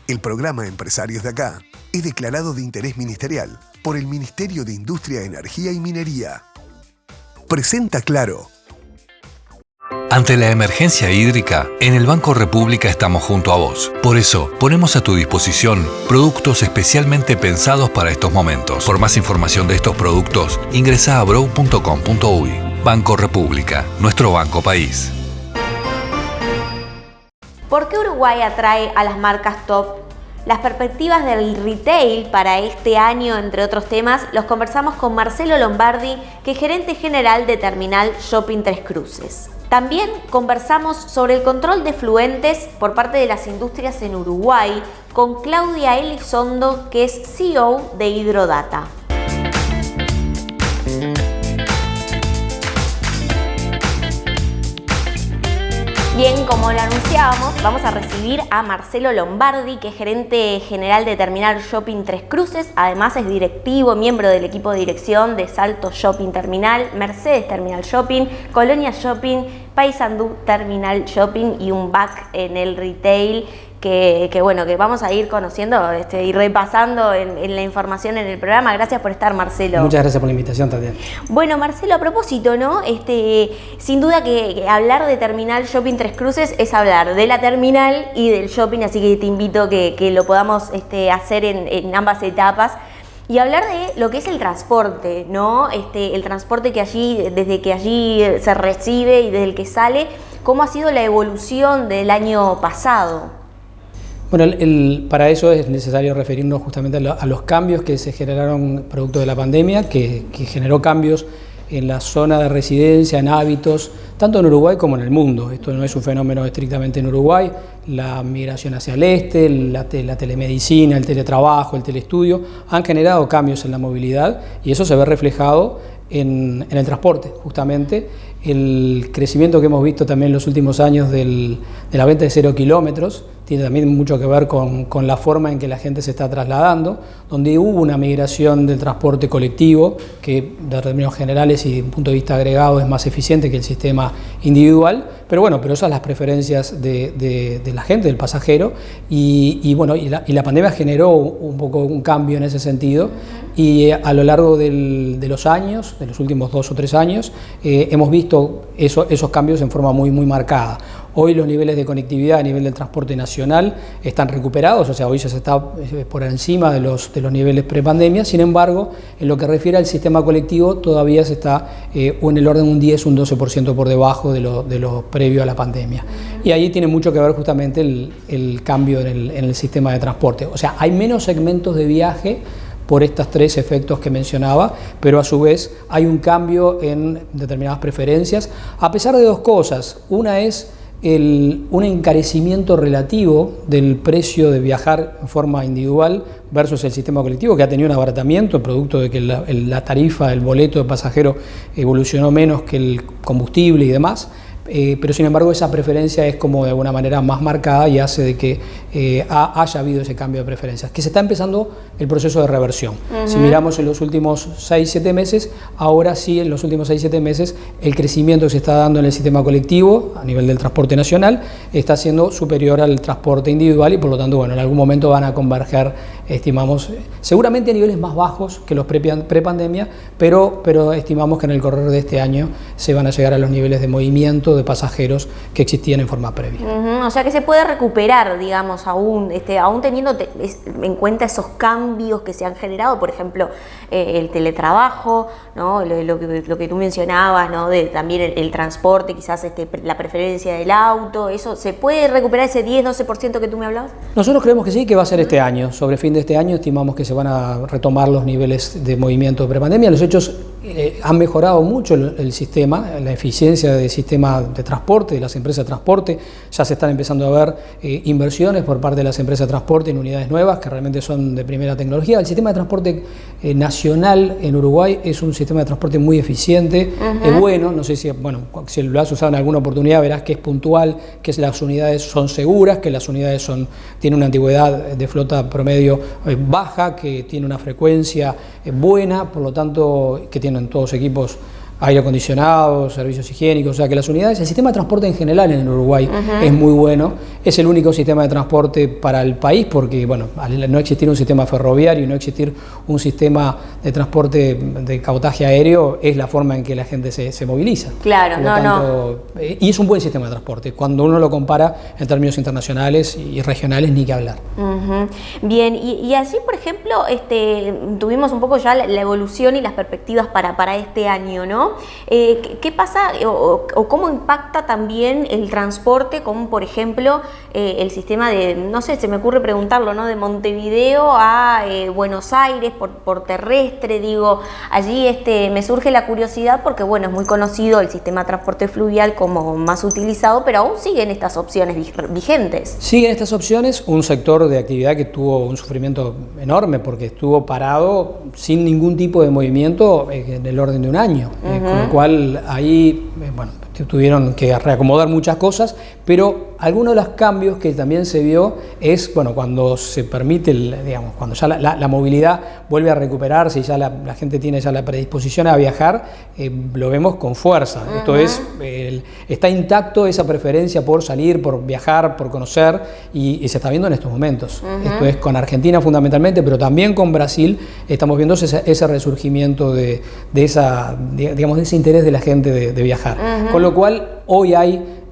El programa Empresarios de Acá es declarado de interés ministerial por el Ministerio de Industria, Energía y Minería. Presenta Claro. Ante la emergencia hídrica, en el Banco República estamos junto a vos. Por eso, ponemos a tu disposición productos especialmente pensados para estos momentos. Por más información de estos productos, ingresa a brow.com.uy. Banco República, nuestro banco país. ¿Por qué Uruguay atrae a las marcas top? Las perspectivas del retail para este año, entre otros temas, los conversamos con Marcelo Lombardi, que es gerente general de Terminal Shopping Tres Cruces. También conversamos sobre el control de efluentes por parte de las industrias en Uruguay con Claudia Elizondo, que es CEO de Hidrodata. Bien, como lo anunciábamos, vamos a recibir a Marcelo Lombardi, que es gerente general de Terminal Shopping Tres Cruces. Además es directivo, miembro del equipo de dirección de Salto Shopping Terminal, Mercedes Terminal Shopping, Colonia Shopping, Paysandú Terminal Shopping y un back en el retail que vamos a ir conociendo y repasando en la información en el programa. Gracias por estar, Marcelo. Muchas gracias por la invitación, Tatiana. Bueno, Marcelo, a propósito, ¿no? Sin duda que hablar de Terminal Shopping Tres Cruces es hablar de la terminal y del shopping, así que te invito que lo podamos hacer en ambas etapas. Y hablar de lo que es el transporte, ¿no? El transporte que desde que allí se recibe y desde el que sale, ¿cómo ha sido la evolución del año pasado? Bueno, para eso es necesario referirnos justamente a los cambios que se generaron producto de la pandemia, que generó cambios en la zona de residencia, en hábitos, tanto en Uruguay como en el mundo. Esto no es un fenómeno estrictamente en Uruguay. La migración hacia el este, la telemedicina, el teletrabajo, el teleestudio han generado cambios en la movilidad y eso se ve reflejado en el transporte, justamente. El crecimiento que hemos visto también en los últimos años de la venta de 0 kilómetros tiene también mucho que ver con la forma en que la gente se está trasladando, donde hubo una migración del transporte colectivo, que de términos generales y de un punto de vista agregado es más eficiente que el sistema individual, pero esas son las preferencias de la gente, del pasajero, y la pandemia generó un poco un cambio en ese sentido, y a lo largo de los años, de los últimos 2 o 3 años, hemos visto esos cambios en forma muy, muy marcada. Hoy los niveles de conectividad a nivel del transporte nacional están recuperados, o sea, hoy ya se está por encima de los niveles prepandemia. Sin embargo, en lo que refiere al sistema colectivo, todavía se está en el orden de un 10, un 12% por debajo de lo previo a la pandemia. Y ahí tiene mucho que ver justamente el cambio en el sistema de transporte. O sea, hay menos segmentos de viaje por estos 3 efectos que mencionaba, pero a su vez hay un cambio en determinadas preferencias, a pesar de 2 cosas. Una es un encarecimiento relativo del precio de viajar en forma individual versus el sistema colectivo, que ha tenido un abaratamiento producto de que la tarifa del boleto de pasajero evolucionó menos que el combustible y demás. Pero sin embargo esa preferencia es como de alguna manera más marcada y hace de que haya habido ese cambio de preferencias, que se está empezando el proceso de reversión. Si miramos en los últimos 6-7 meses, ahora sí en los últimos 6-7 meses el crecimiento que se está dando en el sistema colectivo a nivel del transporte nacional está siendo superior al transporte individual y por lo tanto en algún momento van a converger, estimamos, seguramente a niveles más bajos que los prepandemia, pero estimamos que en el correr de este año se van a llegar a los niveles de movimiento de pasajeros que existían en forma previa. O sea que se puede recuperar, digamos, aún teniendo en cuenta esos cambios que se han generado, por ejemplo, el teletrabajo, ¿no? Lo que tú mencionabas, ¿no? También el transporte, quizás la preferencia del auto, ¿eso se puede recuperar ese 10-12% que tú me hablabas? Nosotros creemos que sí, que va a ser este año. Sobre fin de este año estimamos que se van a retomar los niveles de movimiento de prepandemia. Los hechos han mejorado mucho el sistema, la eficiencia del sistema de transporte, de las empresas de transporte. Ya se están empezando a ver inversiones por parte de las empresas de transporte en unidades nuevas que realmente son de primera tecnología. El sistema de transporte nacional en Uruguay es un sistema de transporte muy eficiente, es bueno, no sé si lo has usado en alguna oportunidad verás que es puntual, que las unidades son seguras, que las unidades tienen una antigüedad de flota promedio baja, que tiene una frecuencia buena, por lo tanto que tienen todos equipos aire acondicionado, servicios higiénicos, o sea que las unidades, el sistema de transporte en general en Uruguay es muy bueno, es el único sistema de transporte para el país porque, bueno, al no existir un sistema ferroviario y no existir un sistema de transporte de cabotaje aéreo, es la forma en que la gente se moviliza. Claro, Y es un buen sistema de transporte, cuando uno lo compara en términos internacionales y regionales, ni que hablar. Bien, y allí, por ejemplo, tuvimos un poco ya la evolución y las perspectivas para este año, ¿no? ¿Qué pasa o cómo impacta también el transporte, como por ejemplo el sistema de, no sé, se me ocurre preguntarlo, ¿no? De Montevideo a Buenos Aires por terrestre, digo, allí me surge la curiosidad porque, bueno, es muy conocido el sistema de transporte fluvial como más utilizado, pero aún siguen estas opciones vigentes. Siguen estas opciones, un sector de actividad que tuvo un sufrimiento enorme porque estuvo parado sin ningún tipo de movimiento en el orden de un año, con lo cual ahí, bueno, tuvieron que reacomodar muchas cosas, pero algunos de los cambios que también se vio es, bueno, cuando se permite, digamos, cuando ya la movilidad vuelve a recuperarse y ya la gente tiene ya la predisposición a viajar, lo vemos con fuerza. Esto es, está intacto esa preferencia por salir, por viajar, por conocer, y se está viendo en estos momentos. Esto es con Argentina fundamentalmente, pero también con Brasil estamos viendo ese resurgimiento de ese interés de la gente de viajar. Con lo cual, hoy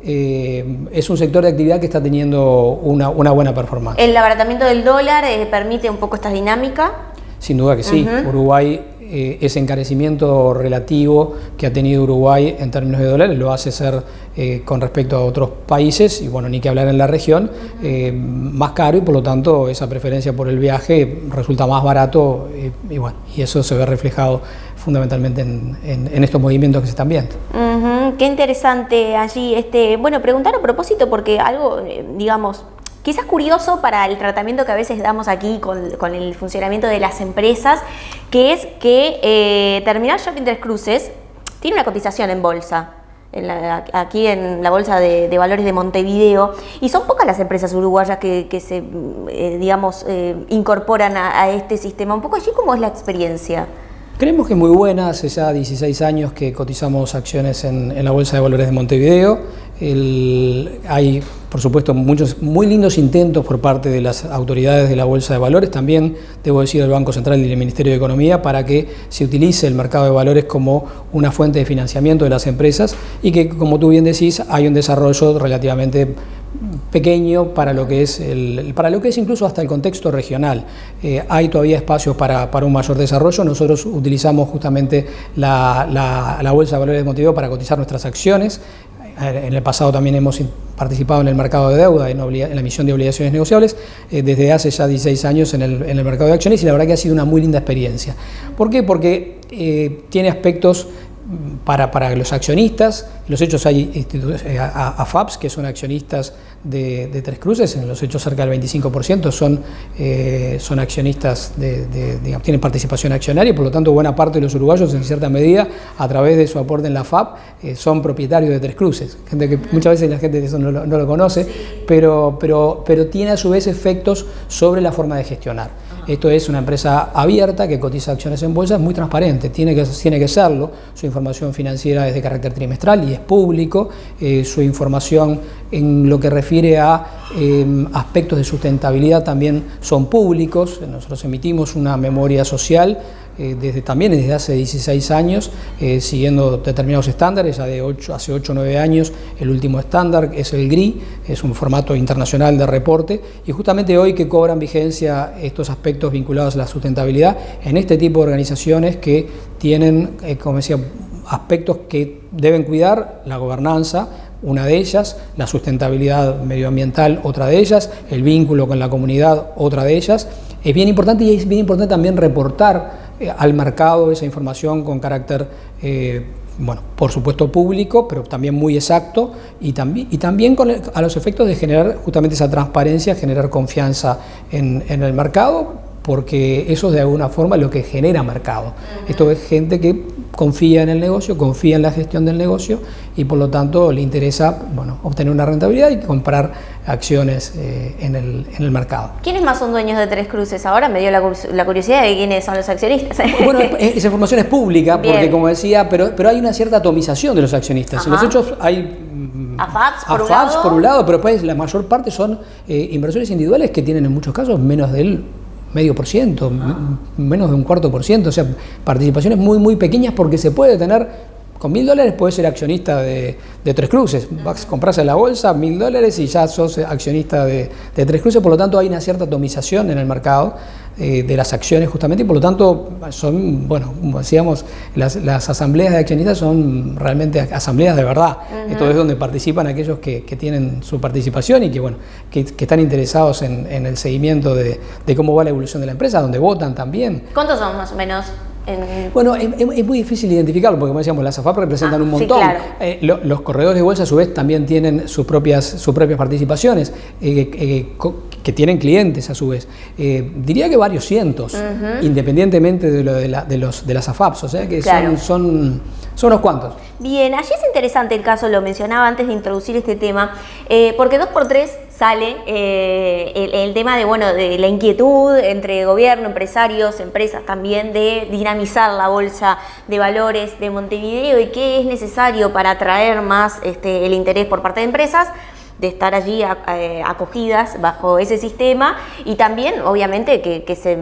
es un sector de actividad que está teniendo una buena performance. ¿El abaratamiento del dólar permite un poco esta dinámica? Sin duda que sí. Uruguay, ese encarecimiento relativo que ha tenido Uruguay en términos de dólares lo hace ser con respecto a otros países, y bueno, ni que hablar en la región, más caro, y por lo tanto esa preferencia por el viaje resulta más barato, y bueno, y eso se ve reflejado fundamentalmente en estos movimientos que se están viendo. Qué interesante allí. Bueno, preguntar a propósito, porque algo, digamos, quizás curioso para el tratamiento que a veces damos aquí con el funcionamiento de las empresas, que es que Terminal Shopping Tres Cruces tiene una cotización en bolsa. Aquí en la Bolsa de Valores de Montevideo, y son pocas las empresas uruguayas que se, digamos, incorporan a este sistema. Un poco allí, ¿cómo es la experiencia? Creemos que es muy buena. Hace ya 16 años que cotizamos acciones en la Bolsa de Valores de Montevideo. Hay, por supuesto, muchos muy lindos intentos por parte de las autoridades de la Bolsa de Valores, también, debo decir, del Banco Central y del Ministerio de Economía, para que se utilice el mercado de valores como una fuente de financiamiento de las empresas, y que, como tú bien decís, hay un desarrollo relativamente pequeño para lo que es incluso hasta el contexto regional. Hay todavía espacios para un mayor desarrollo. Nosotros utilizamos justamente la Bolsa de Valores de Montevideo para cotizar nuestras acciones. En el pasado también hemos participado en el mercado de deuda, en la emisión de obligaciones negociables, desde hace ya 16 años en el mercado de acciones, y la verdad que ha sido una muy linda experiencia. ¿Por qué? Porque tiene aspectos para los accionistas. En los hechos hay AFAPs, que son accionistas de Tres Cruces, en los hechos cerca del 25% son accionistas, digamos, tienen participación accionaria, y por lo tanto buena parte de los uruguayos, en cierta medida, a través de su aporte en la AFAP, son propietarios de Tres Cruces. Gente que muchas veces la gente de eso no lo conoce, pero tiene a su vez efectos sobre la forma de gestionar. Esto es una empresa abierta que cotiza acciones en bolsa, es muy transparente, tiene que serlo. Su información financiera es de carácter trimestral y es público. Su información en lo que refiere a aspectos de sustentabilidad también son públicos. Nosotros emitimos una memoria social también desde hace 16 años, siguiendo determinados estándares. Hace 8 o 9 años el último estándar es el GRI, es un formato internacional de reporte, y justamente hoy que cobran vigencia estos aspectos vinculados a la sustentabilidad en este tipo de organizaciones que tienen, como decía, aspectos que deben cuidar: la gobernanza, una de ellas; la sustentabilidad medioambiental, otra de ellas; el vínculo con la comunidad, otra de ellas. Es bien importante, y es bien importante también reportar al mercado esa información con carácter, bueno, por supuesto público, pero también muy exacto, y también a los efectos de generar justamente esa transparencia, generar confianza en el mercado, porque eso es de alguna forma lo que genera mercado. Esto es gente que confía en el negocio, confía en la gestión del negocio, y por lo tanto le interesa, bueno, obtener una rentabilidad y comprar acciones en el mercado. ¿Quiénes más son dueños de Tres Cruces ahora? Me dio la curiosidad de quiénes son los accionistas. Bueno, esa información es pública, porque, como decía, pero hay una cierta atomización de los accionistas. En los hechos hay AFAPs por un lado, pero después la mayor parte son inversores individuales que tienen en muchos casos menos del 0,5%, menos de un 1/4%, o sea, participaciones muy, muy pequeñas porque se puede tener. Con $1.000 puedes ser accionista de Tres Cruces. Vas a comprarse la bolsa, $1.000 y ya sos accionista de Tres Cruces. Por lo tanto, hay una cierta atomización en el mercado de las acciones justamente, y por lo tanto son, bueno, como decíamos, las asambleas de accionistas son realmente asambleas de verdad. Esto es donde participan aquellos que tienen su participación y que, bueno, que están interesados en el seguimiento de cómo va la evolución de la empresa, donde votan también. ¿Cuántos son más o menos? Bueno, es muy difícil identificarlo porque, como decíamos, las AFAP representan un montón. Sí, claro. Los corredores de bolsa, a su vez, también tienen sus propias participaciones, que tienen clientes, a su vez. Diría que varios cientos, independientemente de las AFAPs, o sea que claro, son unos cuantos. Bien, allí es interesante el caso, lo mencionaba antes de introducir este tema, porque 2x3 sale el tema de, bueno, de la inquietud entre gobierno, empresarios, empresas también, de dinamizar la bolsa de valores de Montevideo y qué es necesario para atraer más el interés por parte de empresas, de estar allí acogidas bajo ese sistema, y también obviamente que se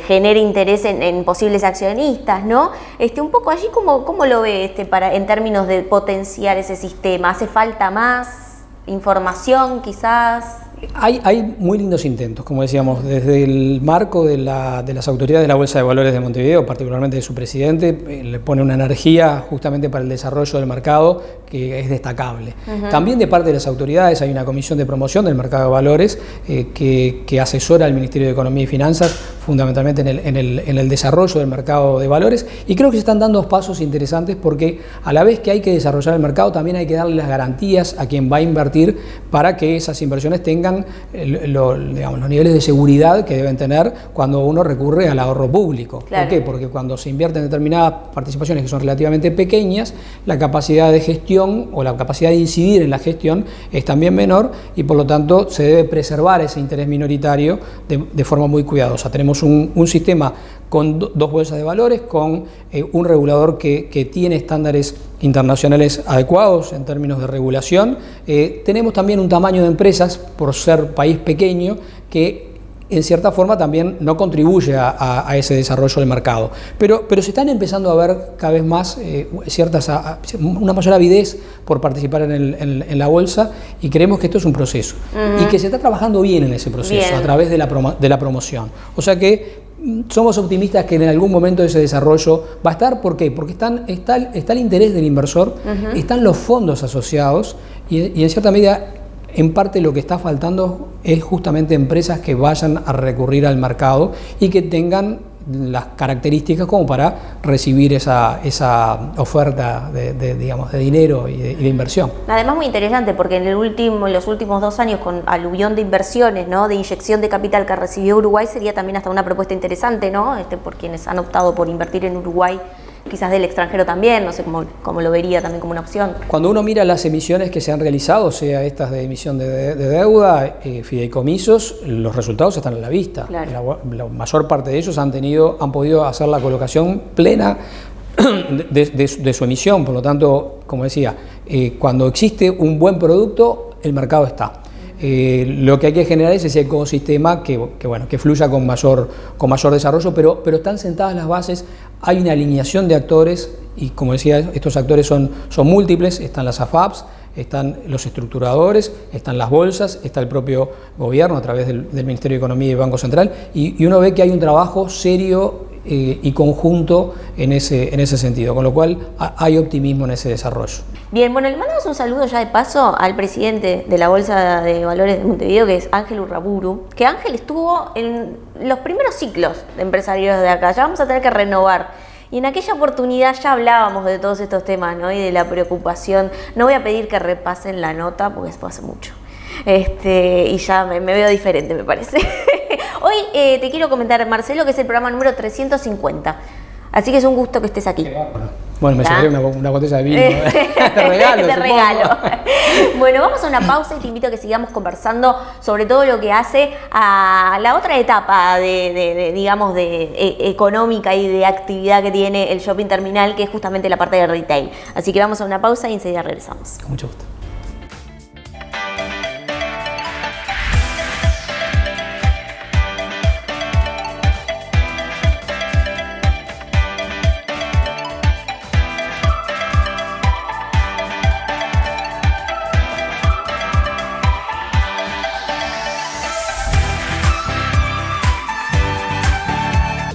genere interés en posibles accionistas, ¿no? Un poco allí, ¿cómo lo ve en términos de potenciar ese sistema? ¿Hace falta más información quizás? Hay muy lindos intentos, como decíamos, desde el marco de las autoridades de la Bolsa de Valores de Montevideo, particularmente de su presidente, le pone una energía justamente para el desarrollo del mercado que es destacable. También de parte de las autoridades hay una comisión de promoción del mercado de valores que asesora al Ministerio de Economía y Finanzas fundamentalmente en el desarrollo del mercado de valores, y creo que se están dando pasos interesantes porque a la vez que hay que desarrollar el mercado, también hay que darle las garantías a quien va a invertir para que esas inversiones tengan los niveles de seguridad que deben tener cuando uno recurre al ahorro público. Claro. ¿Por qué? Porque cuando se invierten determinadas participaciones que son relativamente pequeñas, la capacidad de gestión o la capacidad de incidir en la gestión es también menor, y por lo tanto se debe preservar ese interés minoritario de forma muy cuidadosa. Tenemos un sistema con dos bolsas de valores, con un regulador que tiene estándares internacionales adecuados en términos de regulación. Tenemos también un tamaño de empresas, por ser país pequeño, que en cierta forma también no contribuye a ese desarrollo del mercado. Pero se están empezando a ver cada vez más una mayor avidez por participar en la bolsa, y creemos que esto es un proceso y que se está trabajando bien en ese proceso a través de la promoción. O sea que somos optimistas que en algún momento ese desarrollo va a estar. ¿Por qué? Porque está el interés del inversor, están los fondos asociados, y en cierta medida, en parte lo que está faltando es justamente empresas que vayan a recurrir al mercado y que tengan las características como para recibir esa oferta de dinero y de inversión. Además, muy interesante porque en los últimos 2 años, con aluvión de inversiones, ¿no?, de inyección de capital que recibió Uruguay, sería también hasta una propuesta interesante, ¿no?, por quienes han optado por invertir en Uruguay, quizás del extranjero también, no sé cómo lo vería también como una opción. Cuando uno mira las emisiones que se han realizado, sea estas de emisión de deuda, fideicomisos, los resultados están a la vista. Claro. La mayor parte de ellos han podido hacer la colocación plena de su emisión. Por lo tanto, como decía, cuando existe un buen producto, el mercado está. Lo que hay que generar es ese ecosistema que fluya con mayor desarrollo, pero están sentadas las bases. Hay una alineación de actores, y como decía, estos actores son múltiples. Están las AFAPs, están los estructuradores, están las bolsas, está el propio gobierno a través del Ministerio de Economía y Banco Central, y uno ve que hay un trabajo serio y conjunto en ese sentido, con lo cual hay optimismo en ese desarrollo. Bien, bueno, le mandamos un saludo ya de paso al presidente de la Bolsa de Valores de Montevideo, que es Ángel Urraburu, que Ángel estuvo en los primeros ciclos de empresarios de acá. Ya vamos a tener que renovar, y en aquella oportunidad ya hablábamos de todos estos temas, ¿no?, y de la preocupación. No voy a pedir que repasen la nota porque fue hace mucho, y ya me veo diferente, me parece. Hoy te quiero comentar, Marcelo, que es el programa número 350. Así que es un gusto que estés aquí. Bueno, me llevaré una botella de vino de regalo. De regalo. Bueno, vamos a una pausa y te invito a que sigamos conversando sobre todo lo que hace a la otra etapa económica y de actividad que tiene el shopping terminal, que es justamente la parte de retail. Así que vamos a una pausa y enseguida regresamos. Con mucho gusto.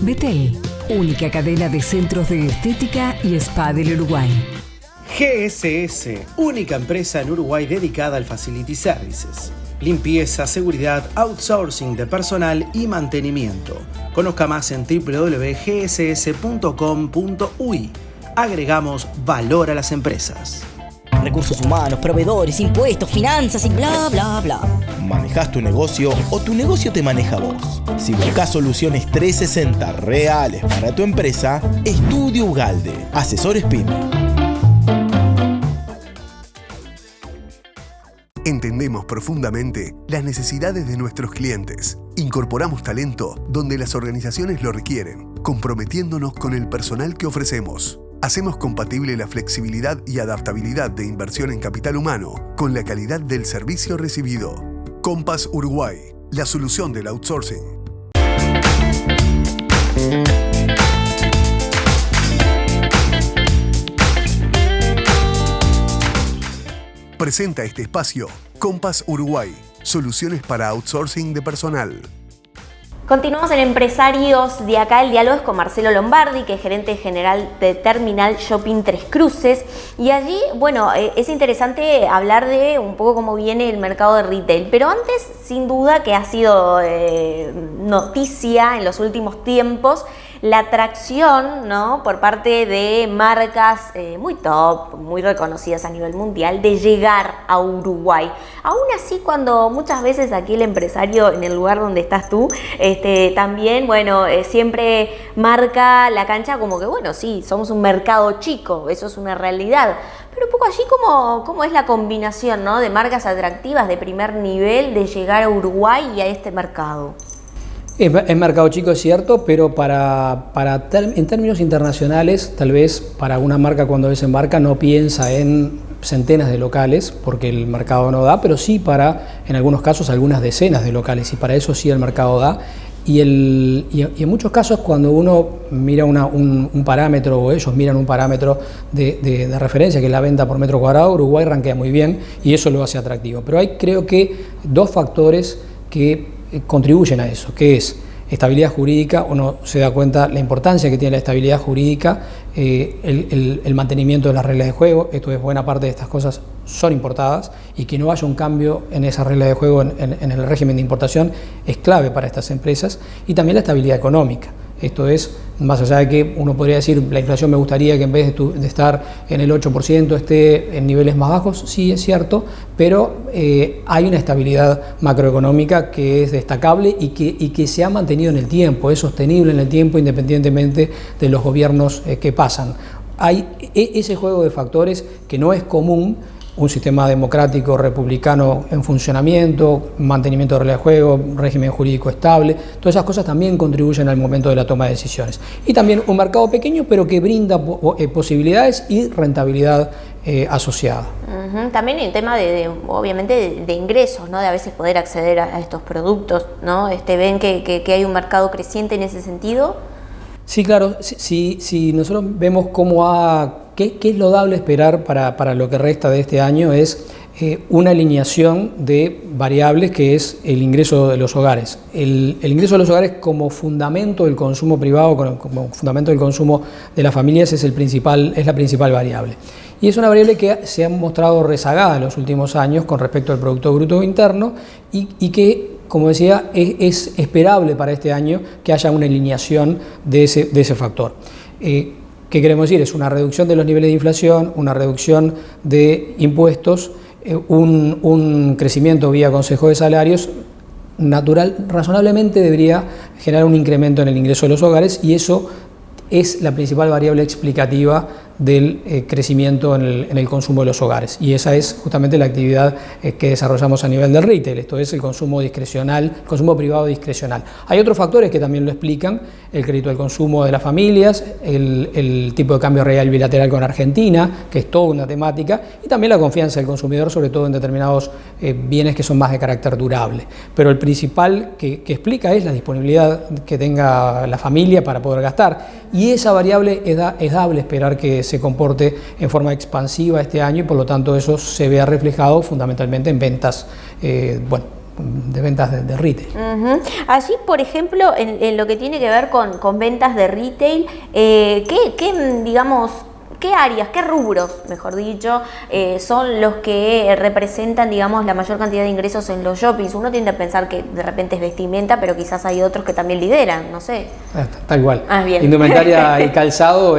Betel, única cadena de centros de estética y spa del Uruguay. GSS, única empresa en Uruguay dedicada al Facility Services. Limpieza, seguridad, outsourcing de personal y mantenimiento. Conozca más en www.gss.com.uy. Agregamos valor a las empresas. Recursos humanos, proveedores, impuestos, finanzas y bla, bla, bla. ¿Manejás tu negocio o tu negocio te maneja vos? Si buscas soluciones 360 reales para tu empresa, Estudio Ugalde, asesores PYME. Entendemos profundamente las necesidades de nuestros clientes. Incorporamos talento donde las organizaciones lo requieren, comprometiéndonos con el personal que ofrecemos. Hacemos compatible la flexibilidad y adaptabilidad de inversión en capital humano con la calidad del servicio recibido. Compass Uruguay, la solución del outsourcing. Presenta este espacio Compass Uruguay, soluciones para outsourcing de personal. Continuamos en Empresarios de acá. El diálogo es con Marcelo Lombardi, que es gerente general de Terminal Shopping Tres Cruces. Y allí, bueno, es interesante hablar de un poco cómo viene el mercado de retail. Pero antes, sin duda, que ha sido noticia en los últimos tiempos, la atracción, ¿no?, por parte de marcas muy top, muy reconocidas a nivel mundial, de llegar a Uruguay. Aún así, cuando muchas veces aquí el empresario, en el lugar donde estás tú, también, bueno, siempre marca la cancha como que, bueno, sí, somos un mercado chico, eso es una realidad. Pero un poco allí, ¿cómo es la combinación, ¿no?, de marcas atractivas de primer nivel de llegar a Uruguay y a este mercado? Es mercado chico, es cierto, pero en términos internacionales, tal vez para una marca cuando desembarca no piensa en centenas de locales, porque el mercado no da, pero sí para, en algunos casos, algunas decenas de locales, y para eso sí el mercado da. Y en muchos casos, cuando uno mira un parámetro, o ellos miran un parámetro de referencia, que es la venta por metro cuadrado, Uruguay rankea muy bien y eso lo hace atractivo. Pero hay, creo que, dos factores que contribuyen a eso, que es estabilidad jurídica. Uno se da cuenta la importancia que tiene la estabilidad jurídica, el mantenimiento de las reglas de juego. Esto es, buena parte de estas cosas son importadas, y que no haya un cambio en esa regla de juego en el régimen de importación es clave para estas empresas. Y también la estabilidad económica. Esto es, más allá de que uno podría decir, la inflación me gustaría que en vez de estar en el 8% esté en niveles más bajos, sí es cierto, pero hay una estabilidad macroeconómica que es destacable y que se ha mantenido en el tiempo, es sostenible en el tiempo independientemente de los gobiernos que pasan. Hay ese juego de factores que no es común. Un sistema democrático republicano en funcionamiento, mantenimiento de reglas de juego, régimen jurídico estable, todas esas cosas también contribuyen al momento de la toma de decisiones. Y también un mercado pequeño, pero que brinda posibilidades y rentabilidad asociada. También en tema obviamente de ingresos, ¿no?, de a veces poder acceder a estos productos, ¿no? ¿Ven que hay un mercado creciente en ese sentido? Sí, claro. Si nosotros vemos qué es lo dable esperar para lo que resta de este año, es una alineación de variables, que es el ingreso de los hogares. El ingreso de los hogares como fundamento del consumo privado, como fundamento del consumo de las familias, es la principal variable. Y es una variable que se ha mostrado rezagada en los últimos años con respecto al Producto Bruto Interno y que, como decía, es esperable para este año que haya una alineación de ese factor. ¿Qué queremos decir? Es una reducción de los niveles de inflación, una reducción de impuestos, un crecimiento vía Consejo de Salarios razonablemente debería generar un incremento en el ingreso de los hogares, y eso es la principal variable explicativa del crecimiento en el consumo de los hogares, y esa es justamente la actividad que desarrollamos a nivel del retail. Esto es el consumo discrecional, consumo privado discrecional. Hay otros factores que también lo explican: el crédito al consumo de las familias, el tipo de cambio real bilateral con Argentina, que es toda una temática, y también la confianza del consumidor, sobre todo en determinados bienes que son más de carácter durable. Pero el principal que explica es la disponibilidad que tenga la familia para poder gastar, y esa variable es dable esperar que se comporte en forma expansiva este año, y por lo tanto eso se vea reflejado fundamentalmente en ventas ventas de retail. Allí, por ejemplo, en lo que tiene que ver con ventas de retail, ¿qué áreas, qué rubros, mejor dicho, son los que representan, digamos, la mayor cantidad de ingresos en los shoppings? Uno tiende a pensar que de repente es vestimenta, pero quizás hay otros que también lideran, no sé. Tal cual. Bien. Indumentaria y calzado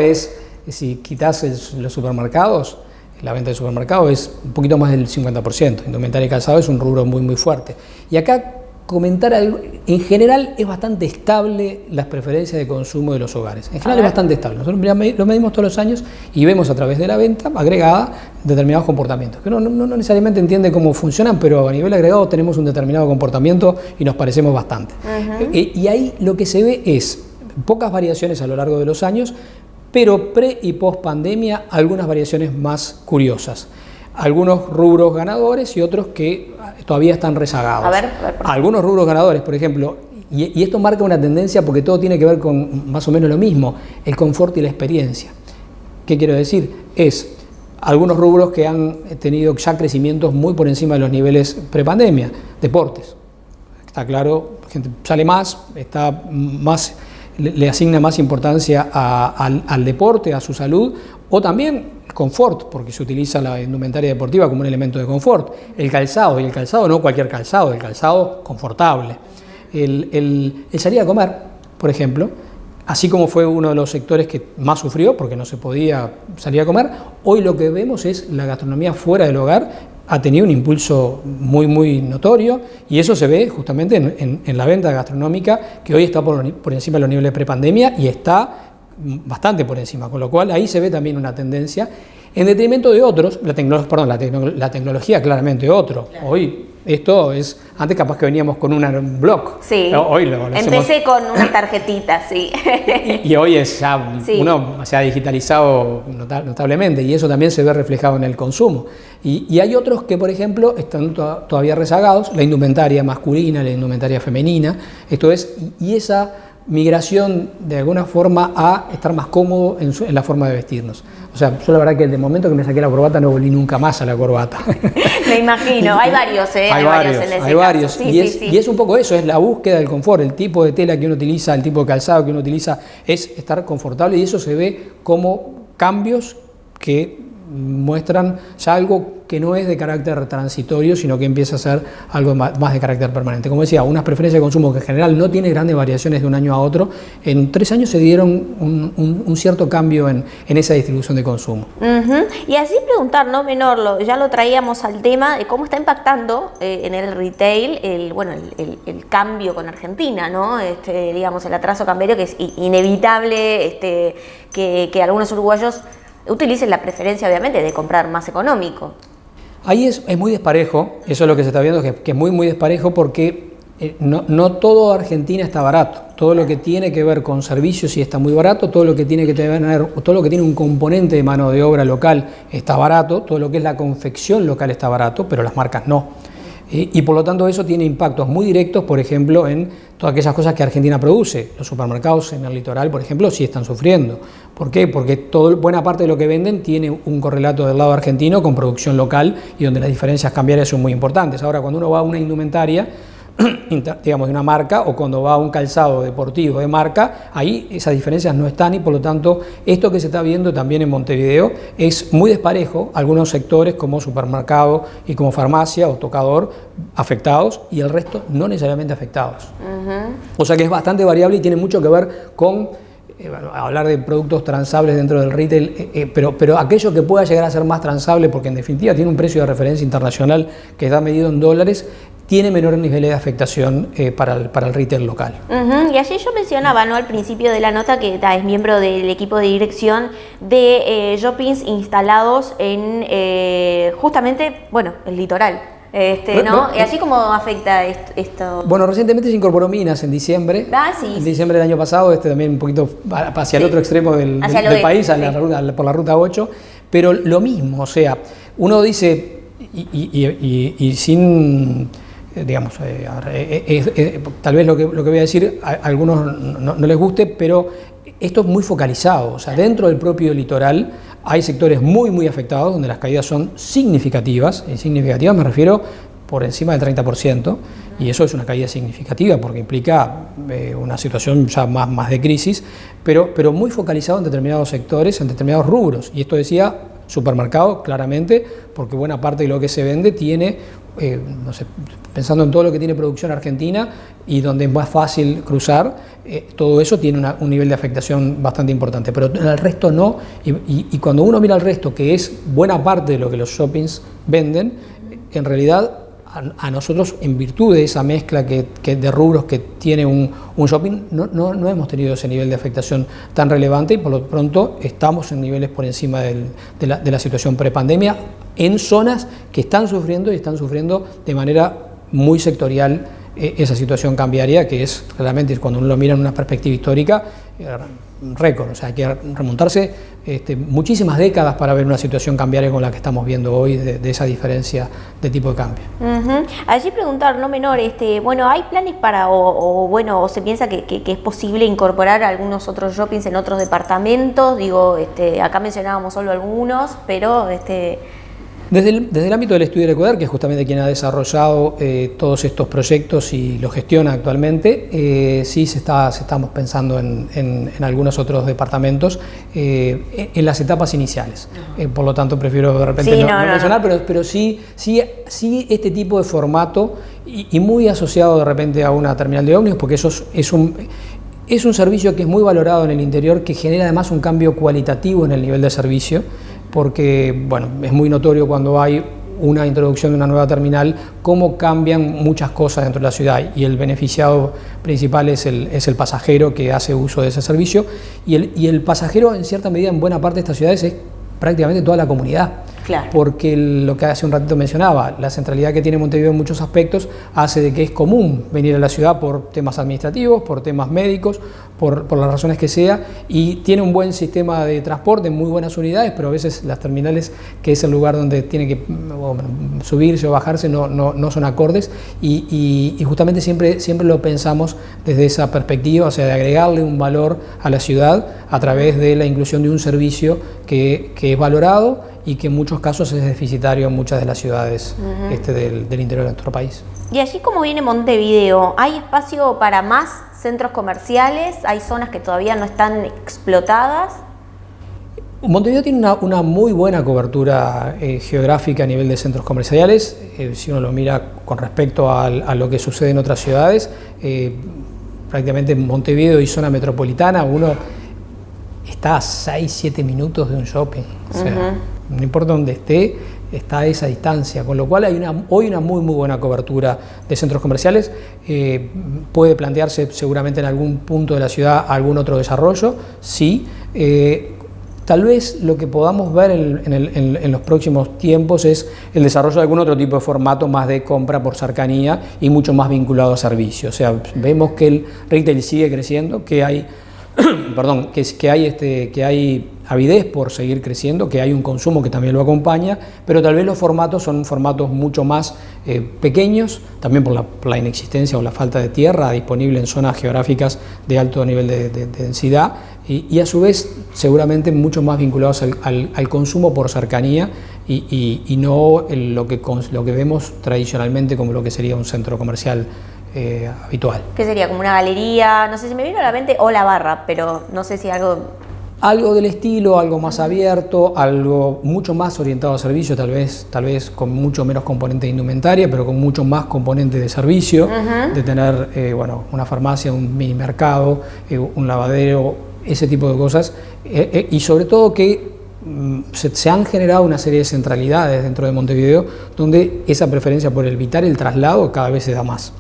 si quitas los supermercados, la venta de supermercado es un poquito más del 50%. Indumentaria y calzado es un rubro muy, muy fuerte. Y acá comentar algo, en general es bastante estable las preferencias de consumo de los hogares. En general es bastante estable. Nosotros lo medimos todos los años y vemos a través de la venta agregada determinados comportamientos, que no necesariamente entiende cómo funcionan, pero a nivel agregado tenemos un determinado comportamiento y nos parecemos bastante. Y ahí lo que se ve es pocas variaciones a lo largo de los años, pero pre y post pandemia algunas variaciones más curiosas. Algunos rubros ganadores y otros que todavía están rezagados. A ver. Algunos rubros ganadores, por ejemplo, y esto marca una tendencia porque todo tiene que ver con más o menos lo mismo, el confort y la experiencia. ¿Qué quiero decir? Es algunos rubros que han tenido ya crecimientos muy por encima de los niveles prepandemia. Deportes. Está claro, la gente sale más, le asigna más importancia al deporte, a su salud, o también confort, porque se utiliza la indumentaria deportiva como un elemento de confort. El calzado, y el calzado no cualquier calzado, el calzado confortable. El salir a comer, por ejemplo, así como fue uno de los sectores que más sufrió porque no se podía salir a comer, hoy lo que vemos es la gastronomía fuera del hogar ha tenido un impulso muy, muy notorio, y eso se ve justamente en la venta gastronómica, que hoy está por encima de los niveles prepandemia y está bastante por encima, con lo cual ahí se ve también una tendencia en detrimento de otros. La tecnología claramente otro. Claro. Hoy esto es, antes capaz que veníamos con un blog. Sí, hoy empecé con una tarjetita, sí. Y hoy es ya, uno se ha digitalizado notablemente, y eso también se ve reflejado en el consumo. Y hay otros que, por ejemplo, están todavía rezagados, la indumentaria masculina, la indumentaria femenina, esto es, y esa migración de alguna forma a estar más cómodo en la forma de vestirnos. O sea, yo la verdad que desde el momento que me saqué la corbata no volví nunca más a la corbata. Me imagino, hay varios, hay varios. Sí, y es un poco eso, es la búsqueda del confort, el tipo de tela que uno utiliza, el tipo de calzado que uno utiliza, es estar confortable, y eso se ve como cambios que muestran ya algo que no es de carácter transitorio, sino que empieza a ser algo más de carácter permanente. Como decía, unas preferencias de consumo que en general no tiene grandes variaciones de un año a otro, en 3 años se dieron un cierto cambio en esa distribución de consumo. Y así preguntar, no menor, ya lo traíamos al tema de cómo está impactando en el retail el cambio con Argentina, ¿no? Digamos, el atraso cambiario, que es inevitable que algunos uruguayos utilicen la preferencia, obviamente, de comprar más económico. Ahí es muy desparejo, eso es lo que se está viendo, que es muy, muy desparejo, porque no todo Argentina está barato. Todo lo que tiene que ver con servicios sí está muy barato, todo lo que tiene un componente de mano de obra local está barato, todo lo que es la confección local está barato, pero las marcas no. Y por lo tanto eso tiene impactos muy directos, por ejemplo, en todas aquellas cosas que Argentina produce. Los supermercados en el litoral, por ejemplo, sí están sufriendo. ¿Por qué? Porque buena parte de lo que venden tiene un correlato del lado argentino con producción local, y donde las diferencias cambiarias son muy importantes. Ahora, cuando uno va a una indumentaria, digamos, de una marca, o cuando va a un calzado deportivo de marca, ahí esas diferencias no están, y por lo tanto esto que se está viendo también en Montevideo es muy desparejo. Algunos sectores como supermercado y como farmacia o tocador afectados, y el resto no necesariamente afectados. O sea que es bastante variable y tiene mucho que ver con hablar de productos transables dentro del retail, pero aquello que pueda llegar a ser más transable, porque en definitiva tiene un precio de referencia internacional que está medido en dólares, tiene menores niveles de afectación para el retail local. Y allí yo mencionaba, ¿no?, al principio de la nota, que es miembro del equipo de dirección de shoppings instalados en justamente, el litoral. ¿No? ¿Y así cómo afecta esto? Bueno, recientemente se incorporó Minas en diciembre. En diciembre del año pasado, también un poquito hacia el otro extremo del país, por la ruta 8. Pero lo mismo, o sea, uno dice, y sin, digamos, tal vez lo que voy a decir a algunos no les guste, pero esto es muy focalizado. O sea, dentro del propio litoral hay sectores muy, muy afectados, donde las caídas son significativas. En significativas me refiero por encima del 30%, y eso es una caída significativa porque implica una situación ya más de crisis, pero muy focalizado en determinados sectores, en determinados rubros. Y esto decía supermercado, claramente, porque buena parte de lo que se vende tiene, no sé, pensando en todo lo que tiene producción argentina y donde es más fácil cruzar, todo eso tiene un nivel de afectación bastante importante, pero en el resto no, y cuando uno mira el resto, que es buena parte de lo que los shoppings venden, en realidad a nosotros, en virtud de esa mezcla de rubros que tiene un shopping, no hemos tenido ese nivel de afectación tan relevante, y por lo pronto estamos en niveles por encima de la situación prepandemia en zonas que están sufriendo de manera muy sectorial esa situación cambiaria, que es realmente, cuando uno lo mira en una perspectiva histórica, récord. O sea, hay que remontarse muchísimas décadas para ver una situación cambiaria con la que estamos viendo hoy, de esa diferencia de tipo de cambio. Allí preguntar, no menor, bueno, ¿hay planes para, o se piensa que es posible incorporar algunos otros shoppings en otros departamentos? Digo, acá mencionábamos solo algunos, pero Desde el ámbito del estudio de Ecuador, que es justamente quien ha desarrollado todos estos proyectos y los gestiona actualmente, sí estamos pensando en algunos otros departamentos en las etapas iniciales. Por lo tanto, prefiero de repente no mencionar, pero sí este tipo de formato y muy asociado de repente a una terminal de ómnibus, porque eso es un servicio que es muy valorado en el interior, que genera además un cambio cualitativo en el nivel de servicio, porque bueno, es muy notorio cuando hay una introducción de una nueva terminal cómo cambian muchas cosas dentro de la ciudad, y el beneficiado principal es el pasajero que hace uso de ese servicio, y el pasajero en cierta medida en buena parte de estas ciudades es prácticamente toda la comunidad. Claro. Porque lo que hace un ratito mencionaba, la centralidad que tiene Montevideo en muchos aspectos hace de que es común venir a la ciudad por temas administrativos, por temas médicos, por las razones que sea, y tiene un buen sistema de transporte, muy buenas unidades, pero a veces las terminales, que es el lugar donde tiene que subirse o bajarse, no son acordes, y justamente siempre lo pensamos desde esa perspectiva, o sea, de agregarle un valor a la ciudad a través de la inclusión de un servicio que es valorado y que en muchos casos es deficitario en muchas de las ciudades del interior de nuestro país. Y allí, como viene Montevideo, ¿hay espacio para más centros comerciales? ¿Hay zonas que todavía no están explotadas? Montevideo tiene una muy buena cobertura geográfica a nivel de centros comerciales. Si uno lo mira con respecto a lo que sucede en otras ciudades, prácticamente Montevideo y zona metropolitana, uno está a 6-7 minutos de un shopping. O sea, no importa dónde esté, está a esa distancia, con lo cual hay hoy una muy buena cobertura de centros comerciales. Puede plantearse seguramente en algún punto de la ciudad algún otro desarrollo, sí. Tal vez lo que podamos ver en los próximos tiempos es el desarrollo de algún otro tipo de formato más de compra por cercanía y mucho más vinculado a servicios. O sea, vemos que el retail sigue creciendo, que hay que hay avidez por seguir creciendo, que hay un consumo que también lo acompaña, pero tal vez los formatos son formatos mucho más pequeños, también por la inexistencia o la falta de tierra disponible en zonas geográficas de alto nivel de densidad, y a su vez seguramente mucho más vinculados al consumo por cercanía y no lo que vemos tradicionalmente como lo que sería un centro comercial habitual. ¿Qué sería? ¿Como una galería? No sé si me vino a la mente, o la barra, pero no sé si algo del estilo, algo más abierto, algo mucho más orientado a servicio, tal vez con mucho menos componente de indumentaria, pero con mucho más componente de servicio, de tener una farmacia, un mini mercado, un lavadero, ese tipo de cosas, y sobre todo que se han generado una serie de centralidades dentro de Montevideo donde esa preferencia por evitar el traslado cada vez se da más.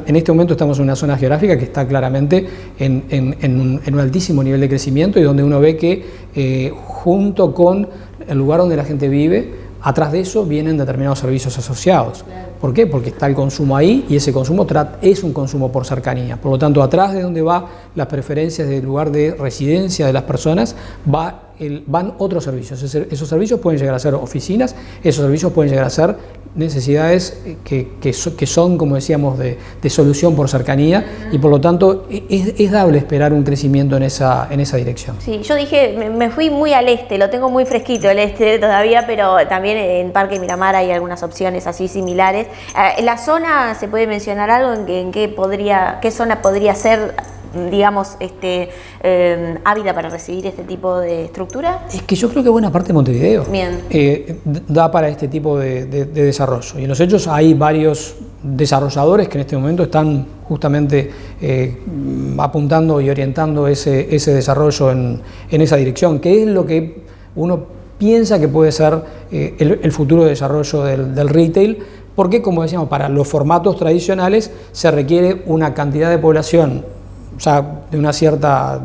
En este momento estamos en una zona geográfica que está claramente en un altísimo nivel de crecimiento, y donde uno ve que junto con el lugar donde la gente vive, atrás de eso vienen determinados servicios asociados. ¿Por qué? Porque está el consumo ahí, y ese consumo es un consumo por cercanía. Por lo tanto, atrás de donde va las preferencias del lugar de residencia de las personas, van otros servicios. Esos servicios pueden llegar a ser oficinas, esos servicios pueden llegar a ser necesidades que son, como decíamos, de solución por cercanía, y por lo tanto es dable esperar un crecimiento en esa dirección. Sí, yo dije, me fui muy al este, lo tengo muy fresquito el este todavía, pero también en Parque Miramar hay algunas opciones así similares. ¿La zona, se puede mencionar algo en qué zona podría ser, digamos, ávida para recibir este tipo de estructura? Es que yo creo que buena parte de Montevideo Bien. Da para este tipo de desarrollo. Y en los hechos hay varios desarrolladores que en este momento están justamente apuntando y orientando ese desarrollo en esa dirección, que es lo que uno piensa que puede ser el futuro desarrollo del retail, porque, como decíamos, para los formatos tradicionales se requiere una cantidad de población, o sea, de una cierta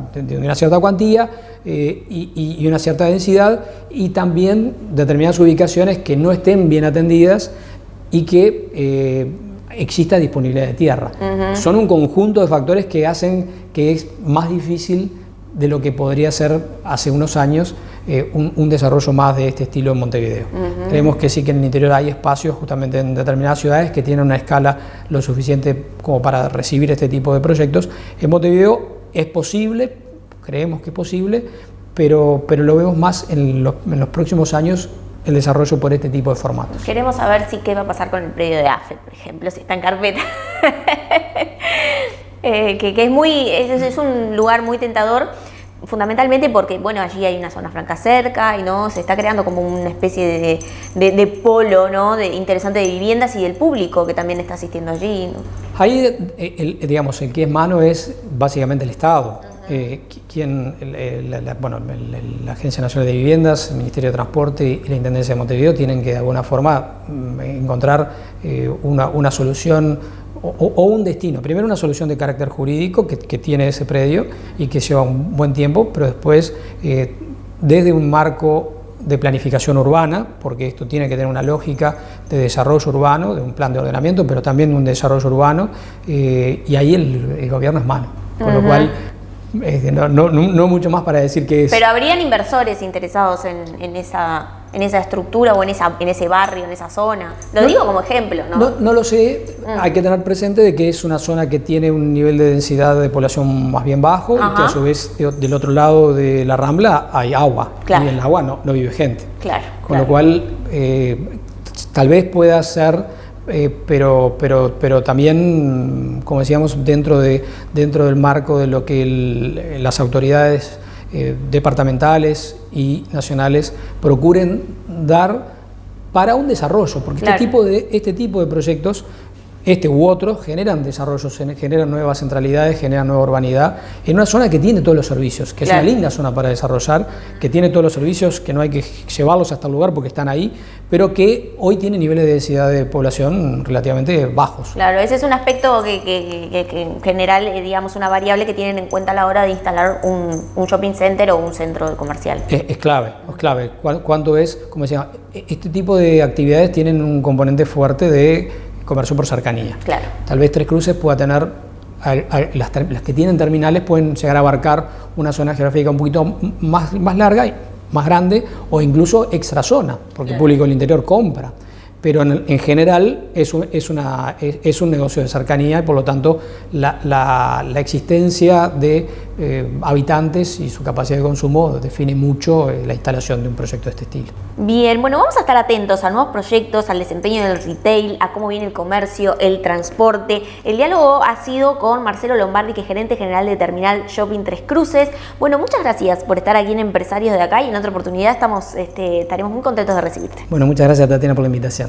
cuantía y una cierta densidad, y también determinadas ubicaciones que no estén bien atendidas y que exista disponibilidad de tierra. Son un conjunto de factores que hacen que es más difícil de lo que podría ser hace unos años un desarrollo más de este estilo en Montevideo. Creemos que sí, que en el interior hay espacios justamente en determinadas ciudades que tienen una escala lo suficiente como para recibir este tipo de proyectos. En Montevideo es posible, creemos que es posible, pero lo vemos más en los próximos años, el desarrollo por este tipo de formatos. Queremos saber qué va a pasar con el predio de AFET, por ejemplo, si está en carpeta. que es un lugar muy tentador, fundamentalmente porque, bueno, allí hay una zona franca cerca y no se está creando como una especie de polo, ¿no?, interesante de viviendas y del público que también está asistiendo allí, ¿no? Ahí, el que es mano es básicamente el Estado. La Agencia Nacional de Viviendas, el Ministerio de Transporte y la Intendencia de Montevideo tienen que de alguna forma encontrar una solución o un destino. Primero, una solución de carácter jurídico que tiene ese predio y que lleva un buen tiempo, pero después desde un marco de planificación urbana, porque esto tiene que tener una lógica de desarrollo urbano, de un plan de ordenamiento, pero también un desarrollo urbano, y ahí el gobierno es mano, con lo cual no mucho más para decir que es... Pero habrían inversores interesados en esa estructura o en ese barrio, en esa zona. Lo digo como ejemplo, ¿no? No lo sé. Hay que tener presente de que es una zona que tiene un nivel de densidad de población más bien bajo. Y que a su vez del otro lado de la Rambla hay agua. Claro. Y en el agua no vive gente. Claro. Con lo cual tal vez pueda ser... pero también, como decíamos, dentro del marco de lo que las autoridades departamentales y nacionales procuren dar para un desarrollo, porque claro, este tipo de proyectos, este u otros, generan desarrollos, generan nuevas centralidades, generan nueva urbanidad, en una zona que tiene todos los servicios, que claro, es una linda zona para desarrollar, que tiene todos los servicios, que no hay que llevarlos hasta el lugar porque están ahí, pero que hoy tiene niveles de densidad de población relativamente bajos. Claro, ese es un aspecto que en general, digamos, una variable que tienen en cuenta a la hora de instalar un shopping center o un centro comercial. Es clave. ¿Cuánto es? Como decía, este tipo de actividades tienen un componente fuerte de comercio por cercanía. Claro. Tal vez Tres Cruces pueda tener, las que tienen terminales pueden llegar a abarcar una zona geográfica un poquito más larga y más grande, o incluso extra zona, porque el público del interior compra. Pero en general es un negocio de cercanía y por lo tanto la existencia de habitantes y su capacidad de consumo define mucho la instalación de un proyecto de este estilo. Bien, bueno, vamos a estar atentos a nuevos proyectos, al desempeño del retail, a cómo viene el comercio, el transporte. El diálogo ha sido con Marcelo Lombardi, que es gerente general de Terminal Shopping Tres Cruces. Bueno, muchas gracias por estar aquí en Empresarios de Acá y en otra oportunidad estaremos muy contentos de recibirte. Bueno, muchas gracias, Tatiana, por la invitación.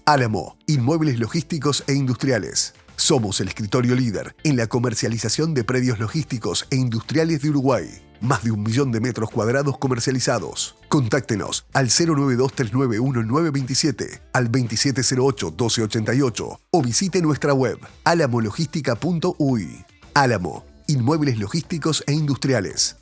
Álamo, inmuebles logísticos e industriales. Somos el escritorio líder en la comercialización de predios logísticos e industriales de Uruguay. Más de 1 millón de metros cuadrados comercializados. Contáctenos al 092-391-927, al 2708-1288 o visite nuestra web alamologística.uy. Álamo, inmuebles logísticos e industriales.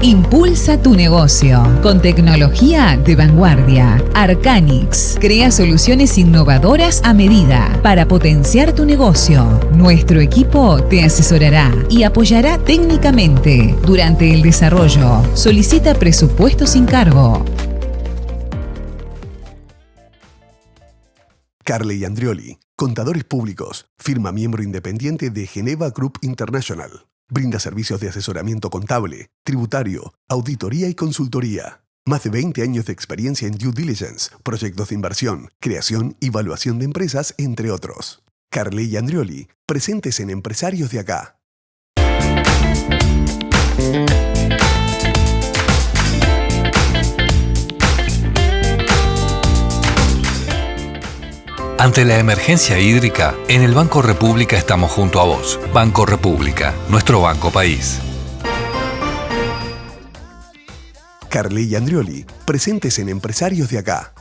Impulsa tu negocio con tecnología de vanguardia. Arcanix crea soluciones innovadoras a medida para potenciar tu negocio. Nuestro equipo te asesorará y apoyará técnicamente durante el desarrollo. Solicita presupuesto sin cargo. Carley Andrioli, contadores públicos, firma miembro independiente de Geneva Group International. Brinda servicios de asesoramiento contable, tributario, auditoría y consultoría. Más de 20 años de experiencia en due diligence, proyectos de inversión, creación y evaluación de empresas, entre otros. Carley Andrioli, presentes en Empresarios de Acá. Ante la emergencia hídrica, en el Banco República estamos junto a vos. Banco República, nuestro banco país. Carley Andrioli, presentes en Empresarios de Acá.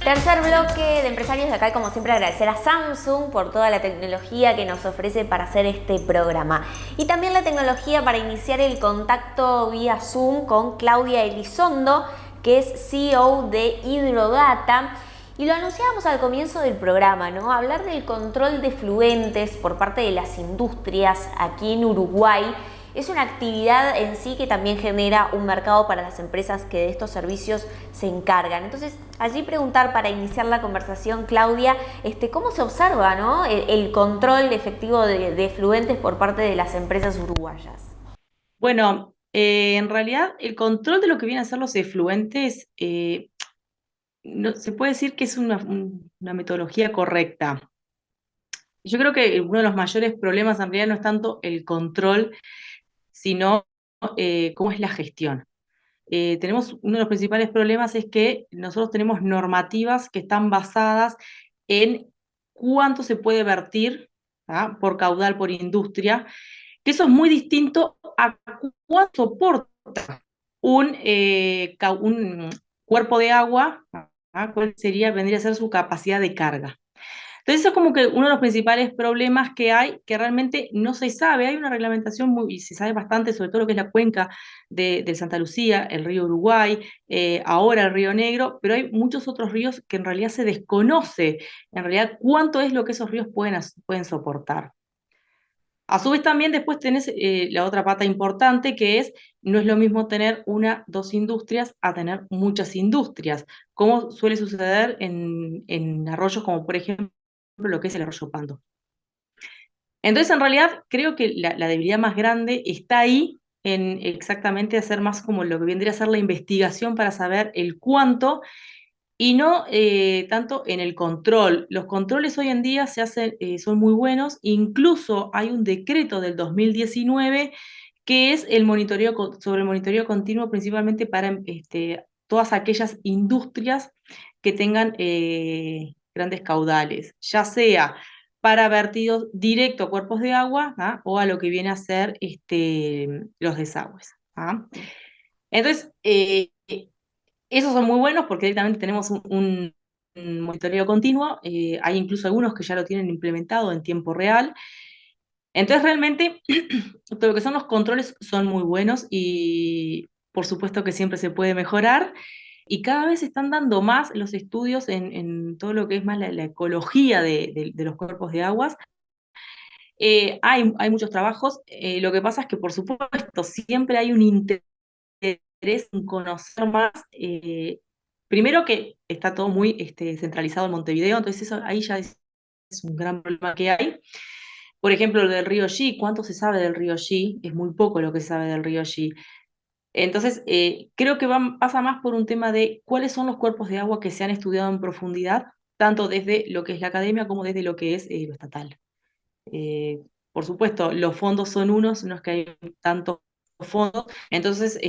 Tercer bloque de Empresarios de Acá, y como siempre agradecer a Samsung por toda la tecnología que nos ofrece para hacer este programa. Y también la tecnología para iniciar el contacto vía Zoom con Claudia Elizondo, que es CEO de Hidrodata. Y lo anunciábamos al comienzo del programa, ¿no? Hablar del control de efluentes por parte de las industrias aquí en Uruguay es una actividad en sí que también genera un mercado para las empresas que de estos servicios se encargan. Entonces, allí preguntar para iniciar la conversación, Claudia, ¿cómo se observa, ¿no? el control efectivo de efluentes por parte de las empresas uruguayas? Bueno, en realidad el control de lo que vienen a ser los efluentes no, se puede decir que es una metodología correcta. Yo creo que uno de los mayores problemas en realidad no es tanto el control, sino cómo es la gestión. Tenemos uno de los principales problemas es que nosotros tenemos normativas que están basadas en cuánto se puede vertir, ¿tá?, por caudal, por industria, que eso es muy distinto a cuánto soporta un cuerpo de agua, ¿tá?, cuál vendría a ser su capacidad de carga. Entonces eso es como que uno de los principales problemas que hay, que realmente no se sabe. Hay una reglamentación y se sabe bastante sobre todo lo que es la cuenca de Santa Lucía, el río Uruguay, ahora el río Negro, pero hay muchos otros ríos que en realidad se desconoce, en realidad, cuánto es lo que esos ríos pueden soportar. A su vez también después tenés la otra pata importante, que es, no es lo mismo tener una, dos industrias a tener muchas industrias, como suele suceder en arroyos como por ejemplo lo que es el arroyo Pando. Entonces, en realidad, creo que la debilidad más grande está ahí, en exactamente hacer más como lo que vendría a ser la investigación para saber el cuánto, y no tanto en el control. Los controles hoy en día se hacen, son muy buenos, incluso hay un decreto del 2019 que es el monitoreo sobre el monitoreo continuo, principalmente para todas aquellas industrias que tengan grandes caudales, ya sea para vertidos directo a cuerpos de agua, ¿ah?, o a lo que viene a ser los desagües, ¿ah? Entonces, esos son muy buenos porque directamente tenemos un monitoreo continuo, hay incluso algunos que ya lo tienen implementado en tiempo real. Entonces, realmente, todo lo que son los controles son muy buenos y por supuesto que siempre se puede mejorar. Y cada vez se están dando más los estudios en todo lo que es más la ecología de los cuerpos de aguas. Hay muchos trabajos, lo que pasa es que por supuesto siempre hay un interés en conocer más. Primero que está todo muy centralizado en Montevideo, entonces eso ahí ya es un gran problema que hay. Por ejemplo, lo del río Xi, ¿cuánto se sabe del río Xi? Es muy poco lo que se sabe del río Xi. Entonces, creo que pasa más por un tema de cuáles son los cuerpos de agua que se han estudiado en profundidad, tanto desde lo que es la academia como desde lo que es lo estatal. Por supuesto, los fondos son unos, no es que hay tantos fondos, entonces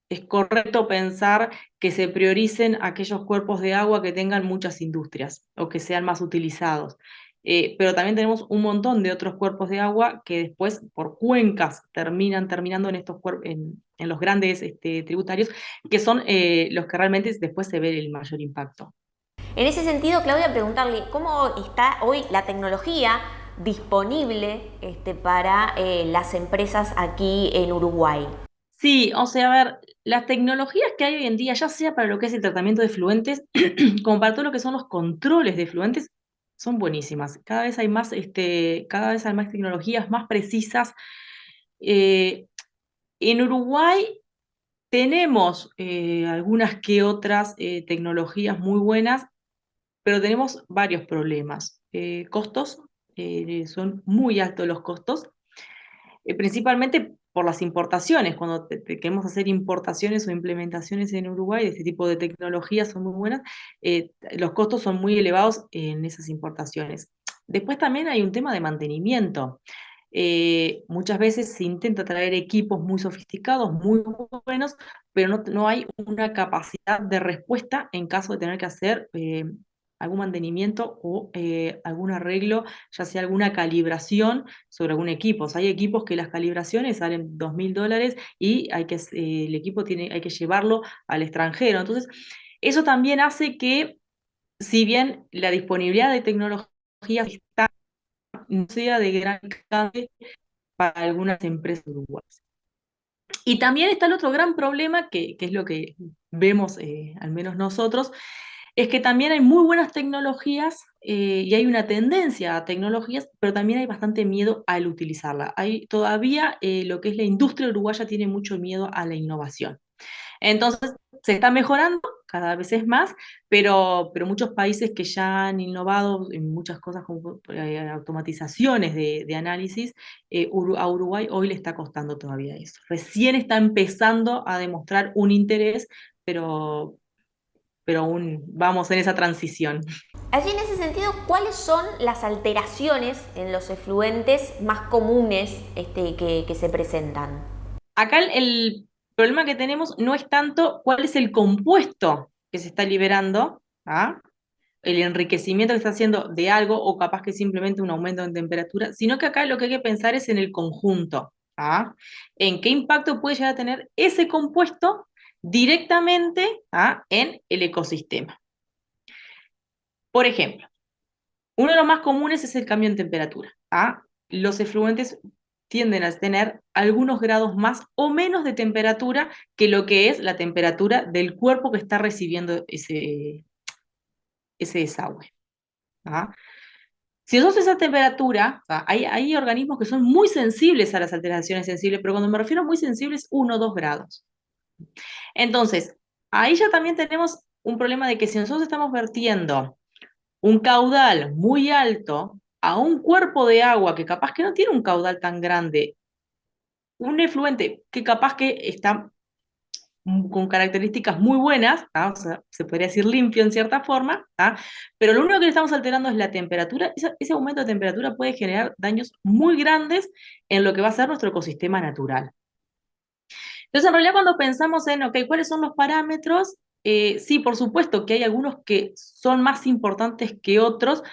es correcto pensar que se prioricen aquellos cuerpos de agua que tengan muchas industrias o que sean más utilizados. Pero también tenemos un montón de otros cuerpos de agua que después por cuencas terminando en los grandes tributarios, que son los que realmente después se ve el mayor impacto. En ese sentido, Claudia, preguntarle cómo está hoy la tecnología disponible para las empresas aquí en Uruguay. Sí, o sea, a ver, las tecnologías que hay hoy en día, ya sea para lo que es el tratamiento de efluentes, como para todo lo que son los controles de efluentes, son buenísimas. Cada vez hay más tecnologías más precisas. En Uruguay tenemos algunas que otras tecnologías muy buenas, pero tenemos varios problemas. Costos, son muy altos los costos, principalmente por las importaciones. Cuando queremos hacer importaciones o implementaciones en Uruguay de este tipo de tecnologías son muy buenas, los costos son muy elevados en esas importaciones. Después también hay un tema de mantenimiento. Muchas veces se intenta traer equipos muy sofisticados, muy buenos, pero no hay una capacidad de respuesta en caso de tener que hacer algún mantenimiento o algún arreglo, ya sea alguna calibración sobre algún equipo. O sea, hay equipos que las calibraciones salen $2.000 y el equipo hay que llevarlo al extranjero. Entonces, eso también hace que, si bien la disponibilidad de tecnología está, no sea de gran alcance para algunas empresas uruguayas. Y también está el otro gran problema, que es lo que vemos, al menos nosotros, es que también hay muy buenas tecnologías y hay una tendencia a tecnologías, pero también hay bastante miedo al utilizarla. Hay todavía lo que es la industria uruguaya tiene mucho miedo a la innovación. Entonces, se está mejorando, cada vez es más, pero muchos países que ya han innovado en muchas cosas como automatizaciones de análisis, a Uruguay hoy le está costando todavía eso. Recién está empezando a demostrar un interés, pero aún vamos en esa transición. Allí, en ese sentido, ¿cuáles son las alteraciones en los efluentes más comunes que se presentan? Acá el problema que tenemos no es tanto cuál es el compuesto que se está liberando, ¿ah? El enriquecimiento que está haciendo de algo, o capaz que simplemente un aumento en temperatura, sino que acá lo que hay que pensar es en el conjunto, ¿ah? En qué impacto puede llegar a tener ese compuesto directamente, ¿ah?, en el ecosistema. Por ejemplo, uno de los más comunes es el cambio en temperatura, ¿ah? Los efluentes tienden a tener algunos grados más o menos de temperatura que lo que es la temperatura del cuerpo que está recibiendo ese desagüe, ¿ah? Si nosotros esa temperatura, o sea, hay organismos que son muy sensibles a las alteraciones sensibles, pero cuando me refiero a muy sensibles, 1 o 2 grados. Entonces, ahí ya también tenemos un problema de que si nosotros estamos vertiendo un caudal muy alto a un cuerpo de agua que capaz que no tiene un caudal tan grande, un efluente que capaz que está con características muy buenas, ¿ah? O sea, se podría decir limpio en cierta forma, ¿ah? Pero lo único que le estamos alterando es la temperatura. Ese aumento de temperatura puede generar daños muy grandes en lo que va a ser nuestro ecosistema natural. Entonces, en realidad, cuando pensamos en, ok, ¿cuáles son los parámetros? Sí, por supuesto que hay algunos que son más importantes que otros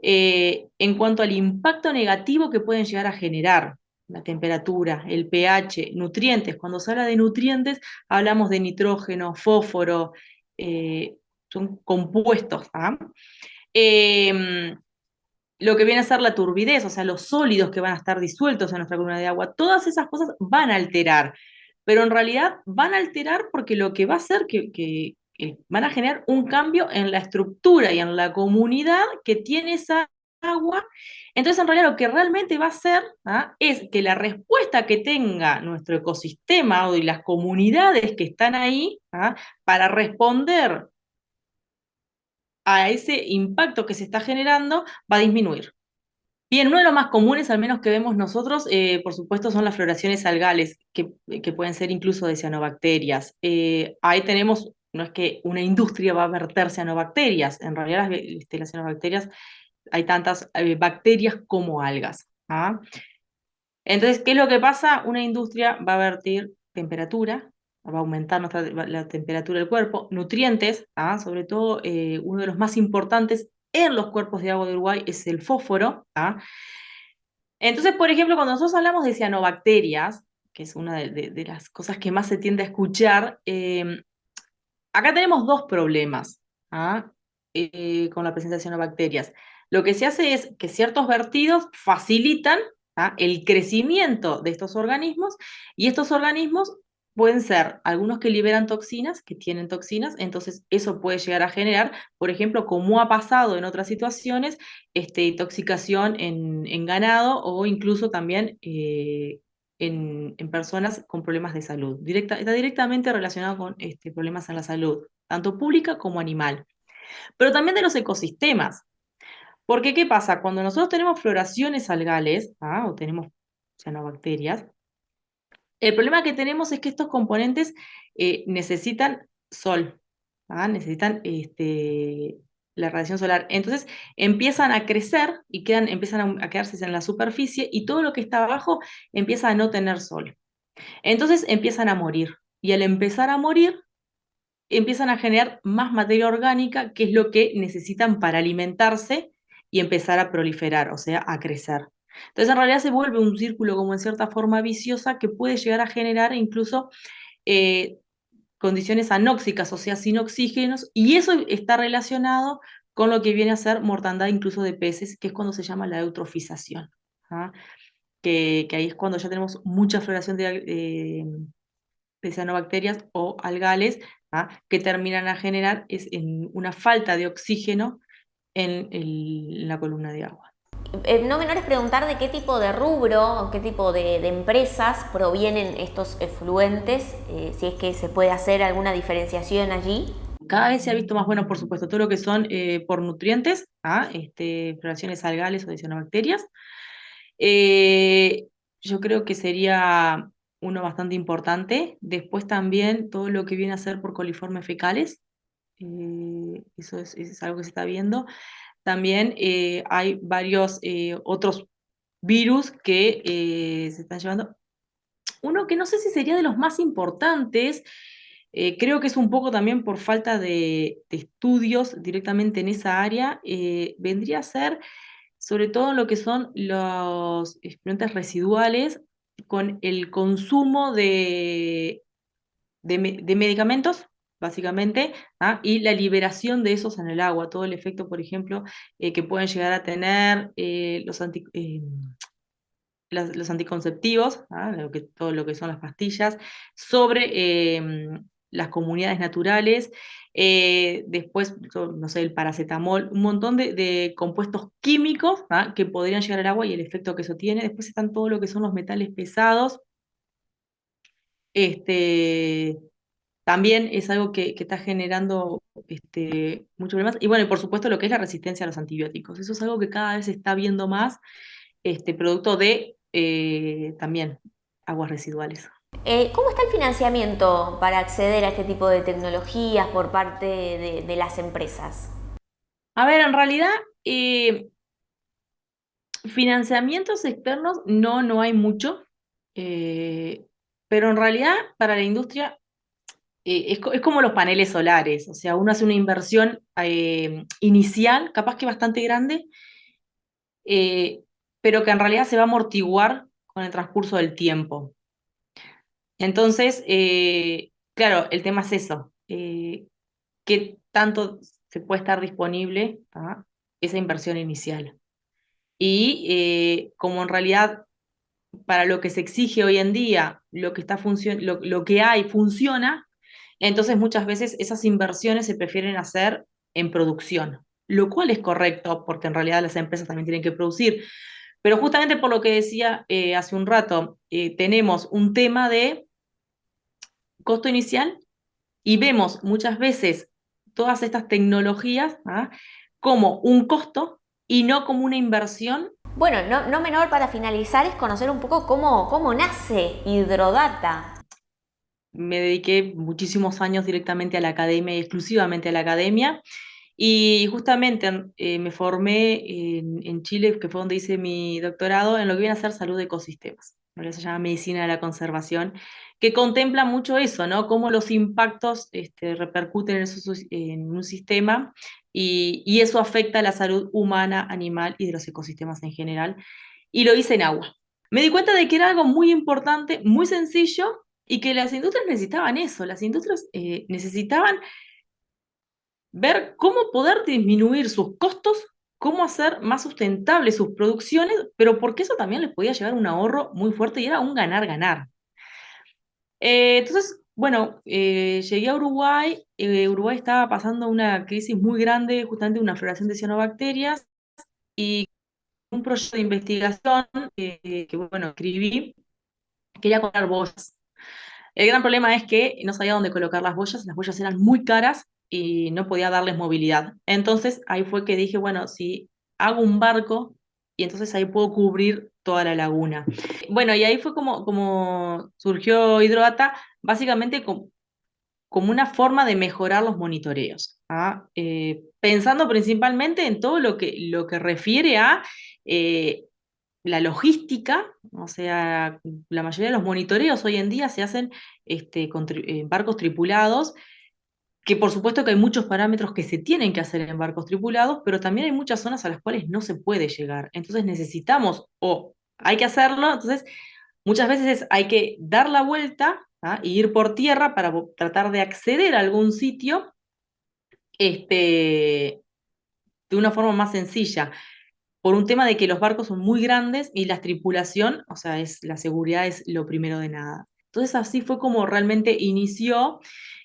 en cuanto al impacto negativo que pueden llegar a generar. La temperatura, el pH, nutrientes. Cuando se habla de nutrientes, hablamos de nitrógeno, fósforo, son compuestos, ¿ah? Lo que viene a ser la turbidez, o sea, los sólidos que van a estar disueltos en nuestra columna de agua, todas esas cosas van a alterar, pero en realidad van a alterar porque lo que va a hacer que van a generar un cambio en la estructura y en la comunidad que tiene esa agua. Entonces, en realidad, lo que realmente va a hacer, ¿ah?, es que la respuesta que tenga nuestro ecosistema y las comunidades que están ahí, ¿ah?, para responder a ese impacto que se está generando, va a disminuir. Bien, uno de los más comunes, al menos que vemos nosotros, por supuesto, son las floraciones algales, que pueden ser incluso de cianobacterias. Ahí tenemos, no es que una industria va a verter cianobacterias, en realidad las cianobacterias, hay tantas bacterias como algas, ¿ah? Entonces, ¿qué es lo que pasa? Una industria va a vertir temperatura, va a aumentar la temperatura del cuerpo, nutrientes, ¿ah? Sobre todo uno de los más importantes en los cuerpos de agua de Uruguay es el fósforo, ¿ah? Entonces, por ejemplo, cuando nosotros hablamos de cianobacterias, que es una de las cosas que más se tiende a escuchar, acá tenemos dos problemas, ¿ah?, con la presencia de cianobacterias. Lo que se hace es que ciertos vertidos facilitan, ¿ah?, el crecimiento de estos organismos, y estos organismos pueden ser algunos que liberan toxinas, que tienen toxinas, entonces eso puede llegar a generar, por ejemplo, como ha pasado en otras situaciones, intoxicación en ganado, o incluso también en personas con problemas de salud. Está directamente relacionado con problemas en la salud, tanto pública como animal. Pero también de los ecosistemas, Porque, ¿qué pasa? Cuando nosotros tenemos floraciones algales, o tenemos cianobacterias, el problema que tenemos es que estos componentes necesitan sol, necesitan la radiación solar. Entonces empiezan a crecer y empiezan a quedarse en la superficie y todo lo que está abajo empieza a no tener sol. Entonces empiezan a morir. Y al empezar a morir, empiezan a generar más materia orgánica, que es lo que necesitan para alimentarse y empezar a proliferar, o sea, a crecer. Entonces, en realidad se vuelve un círculo como en cierta forma viciosa que puede llegar a generar incluso eh, condiciones anóxicas, o sea, sin oxígenos, y eso está relacionado con lo que viene a ser mortandad incluso de peces, que es cuando se llama la eutrofización. ¿Ah? Que ahí es cuando ya tenemos mucha floración de cianobacterias o algales, que terminan a generar una falta de oxígeno en la columna de agua. No menor es preguntar de qué tipo de rubro o qué tipo de empresas provienen estos efluentes, si es que se puede hacer alguna diferenciación allí. Cada vez se ha visto más, bueno, por supuesto, todo lo que son por nutrientes, floraciones algales o de cianobacterias. Yo creo que sería uno bastante importante. Después también todo lo que viene a ser por coliformes fecales. Eso es algo que se está viendo. También hay varios otros virus que se están llevando. Uno que no sé si sería de los más importantes, creo que es un poco también por falta de estudios directamente en esa área, vendría a ser sobre todo lo que son los excrementos residuales con el consumo de medicamentos, básicamente, y la liberación de esos en el agua, todo el efecto, por ejemplo, que pueden llegar a tener los anticonceptivos, todo lo que son las pastillas, sobre las comunidades naturales, después, no sé, el paracetamol, un montón de compuestos químicos, que podrían llegar al agua y el efecto que eso tiene. Después están todo lo que son los metales pesados. También es algo que está generando muchos problemas. Y bueno, y por supuesto lo que es la resistencia a los antibióticos. Eso es algo que cada vez se está viendo más, producto de también aguas residuales. ¿Cómo está el financiamiento para acceder a este tipo de tecnologías por parte de las empresas? A ver, en realidad, financiamientos externos no hay mucho, pero en realidad para la industria es como los paneles solares, o sea, uno hace una inversión inicial, capaz que bastante grande, eh, pero que en realidad se va a amortiguar con el transcurso del tiempo. Entonces, claro, el tema es eso, qué tanto se puede estar disponible esa inversión inicial. Y como en realidad para lo que se exige hoy en día, lo que hay funciona, entonces muchas veces esas inversiones se prefieren hacer en producción, lo cual es correcto porque en realidad las empresas también tienen que producir. Pero justamente por lo que decía hace un rato, tenemos un tema de costo inicial y vemos muchas veces todas estas tecnologías como un costo y no como una inversión. Bueno, no menor para finalizar es conocer un poco cómo nace Hidrodata. Me dediqué muchísimos años directamente a la academia y exclusivamente a la academia. Y justamente me formé en Chile, que fue donde hice mi doctorado, en lo que viene a ser salud de ecosistemas. Ahora se llama medicina de la conservación, que contempla mucho eso, ¿no? Cómo los impactos repercuten en un sistema y eso afecta a la salud humana, animal y de los ecosistemas en general. Y lo hice en agua. Me di cuenta de que era algo muy importante, muy sencillo, y que las industrias necesitaban eso. Las industrias necesitaban ver cómo poder disminuir sus costos, cómo hacer más sustentables sus producciones, pero porque eso también les podía llevar un ahorro muy fuerte y era un ganar-ganar. Entonces, bueno, llegué a Uruguay. Uruguay estaba pasando una crisis muy grande, justamente una floración de cianobacterias, y un proyecto de investigación que bueno, escribí, quería colocar boyas. El gran problema es que no sabía dónde colocar las boyas eran muy caras y no podía darles movilidad. Entonces ahí fue que dije, bueno, si hago un barco y entonces ahí puedo cubrir toda la laguna. Bueno, y ahí fue como surgió Hidrodata, básicamente como una forma de mejorar los monitoreos, ¿ah? Pensando principalmente en todo lo que refiere a la logística, o sea, la mayoría de los monitoreos hoy en día se hacen con barcos tripulados, que por supuesto que hay muchos parámetros que se tienen que hacer en barcos tripulados, pero también hay muchas zonas a las cuales no se puede llegar. Entonces necesitamos, o hay que hacerlo, entonces muchas veces hay que dar la vuelta, ¿ah? Y ir por tierra para tratar de acceder a algún sitio de una forma más sencilla, por un tema de que los barcos son muy grandes y la tripulación, o sea, la seguridad es lo primero de nada. Entonces así fue como realmente inició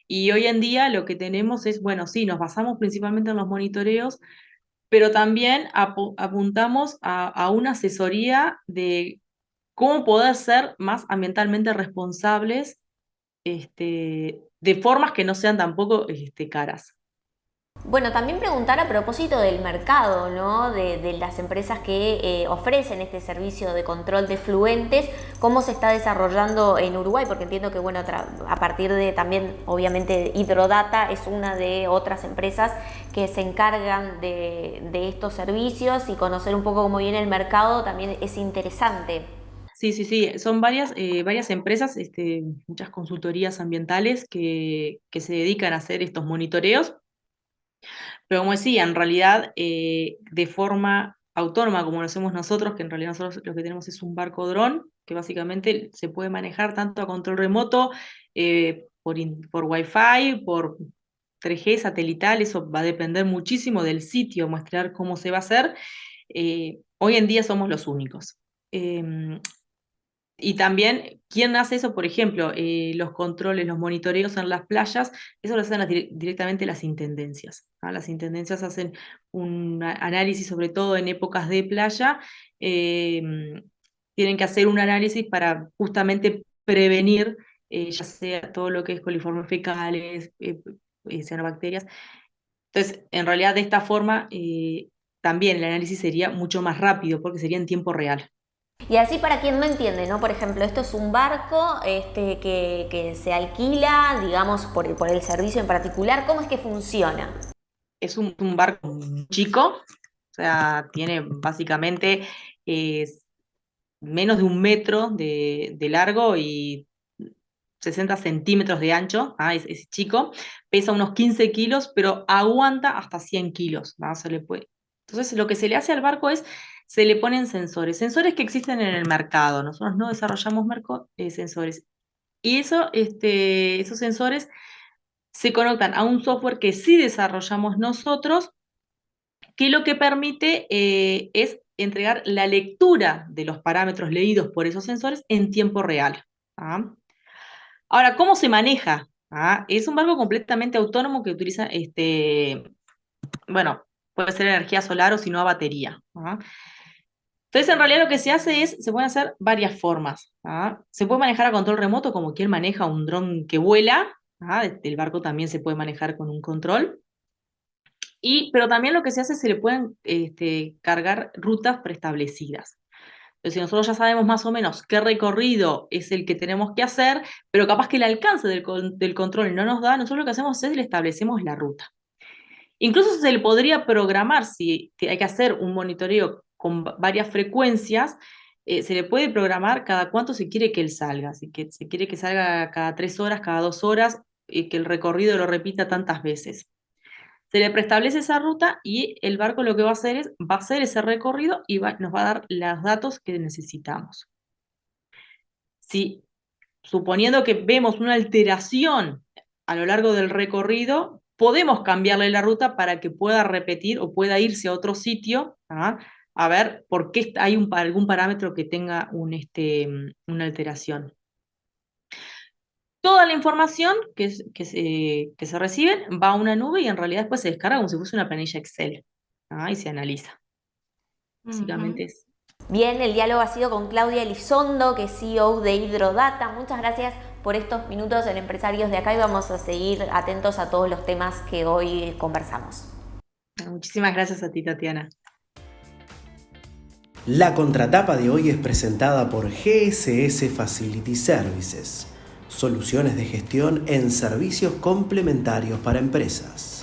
y hoy en día lo que tenemos es, bueno, sí, nos basamos principalmente en los monitoreos, pero también apuntamos a una asesoría de cómo poder ser más ambientalmente responsables, de formas que no sean tampoco caras. Bueno, también preguntar a propósito del mercado, ¿no? De las empresas que ofrecen este servicio de control de fluentes, cómo se está desarrollando en Uruguay, porque entiendo que, bueno, a partir de también, obviamente, Hidrodata es una de otras empresas que se encargan de estos servicios, y conocer un poco cómo viene el mercado también es interesante. Sí, son varias empresas, muchas consultorías ambientales que se dedican a hacer estos monitoreos. Pero como decía, en realidad, de forma autónoma, como lo hacemos nosotros, que en realidad nosotros lo que tenemos es un barco dron, que básicamente se puede manejar tanto a control remoto, por Wi-Fi, por 3G satelital, eso va a depender muchísimo del sitio, muestrar cómo se va a hacer. Hoy en día somos los únicos. Y también, ¿quién hace eso? Por ejemplo, los controles, los monitoreos en las playas, eso lo hacen directamente las intendencias, ¿ah? Las intendencias hacen un análisis, sobre todo en épocas de playa, eh, tienen que hacer un análisis para justamente prevenir, ya sea todo lo que es coliformes fecales, cianobacterias. Entonces, en realidad, de esta forma, también el análisis sería mucho más rápido, porque sería en tiempo real. Y así, para quien no entiende, ¿no? Por ejemplo, esto es un barco que se alquila, digamos, por el servicio en particular. ¿Cómo es que funciona? Es un barco chico, o sea, tiene básicamente menos de 1 metro de largo y 60 centímetros de ancho, ¿ah? Es chico, pesa unos 15 kilos, pero aguanta hasta 100 kilos, ¿no? Entonces, lo que se le hace al barco es, se le ponen sensores que existen en el mercado. Nosotros no desarrollamos sensores. Y esos sensores se conectan a un software que sí desarrollamos nosotros, que lo que permite es entregar la lectura de los parámetros leídos por esos sensores en tiempo real, ¿ah? Ahora, ¿cómo se maneja? ¿Ah? Es un barco completamente autónomo que utiliza, bueno, puede ser energía solar o si no a batería, ¿ah? Entonces, en realidad lo que se hace es, se pueden hacer varias formas, ¿ah? Se puede manejar a control remoto, como quien maneja un dron que vuela, ¿ah? El barco también se puede manejar con un control. Pero también lo que se hace es se le pueden cargar rutas preestablecidas. Entonces, si nosotros ya sabemos más o menos qué recorrido es el que tenemos que hacer, pero capaz que el alcance del control no nos da, nosotros lo que hacemos es le establecemos la ruta. Incluso se le podría programar, si hay que hacer un monitoreo con varias frecuencias, se le puede programar cada cuánto se quiere que él salga. Si que se quiere que salga cada 3 horas, cada 2 horas, y que el recorrido lo repita tantas veces. Se le preestablece esa ruta y el barco lo que va a hacer es, va a hacer ese recorrido y nos va a dar los datos que necesitamos. Si, suponiendo que vemos una alteración a lo largo del recorrido, podemos cambiarle la ruta para que pueda repetir o pueda irse a otro sitio, ¿ah? A ver por qué hay algún parámetro que tenga una alteración. Toda la información que se recibe va a una nube y en realidad después se descarga como si fuese una planilla Excel, ¿ah? Y se analiza. Básicamente es. Bien, el diálogo ha sido con Claudia Elizondo, que es CEO de Hidrodata. Muchas gracias por estos minutos en Empresarios de Acá, y vamos a seguir atentos a todos los temas que hoy conversamos. Muchísimas gracias a ti, Tatiana. La contratapa de hoy es presentada por GSS Facility Services, soluciones de gestión en servicios complementarios para empresas.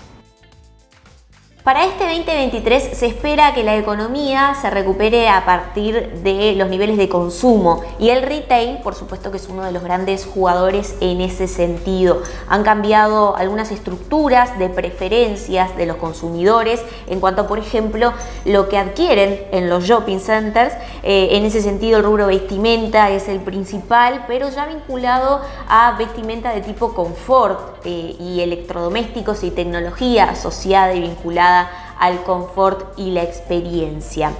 Para este 2023 se espera que la economía se recupere a partir de los niveles de consumo y el retail, por supuesto que es uno de los grandes jugadores en ese sentido. Han cambiado algunas estructuras de preferencias de los consumidores en cuanto a, por ejemplo, lo que adquieren en los shopping centers. En ese sentido, el rubro vestimenta es el principal, pero ya vinculado a vestimenta de tipo confort y electrodomésticos y tecnología asociada y vinculada al confort y la experiencia.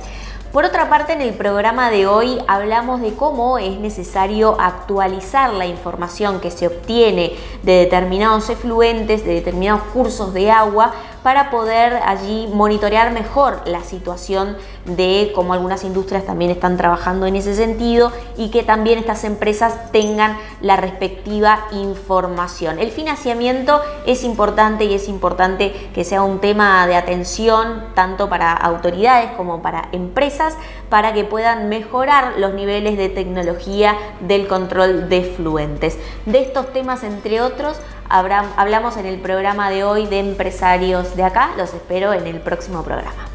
Por otra parte, en el programa de hoy hablamos de cómo es necesario actualizar la información que se obtiene de determinados efluentes, de determinados cursos de agua, para poder allí monitorear mejor la situación de cómo algunas industrias también están trabajando en ese sentido y que también estas empresas tengan la respectiva información. El financiamiento es importante y es importante que sea un tema de atención tanto para autoridades como para empresas para que puedan mejorar los niveles de tecnología del control de efluentes. De estos temas, entre otros, hablamos en el programa de hoy de empresarios de acá. Los espero en el próximo programa.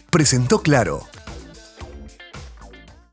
Presentó Claro,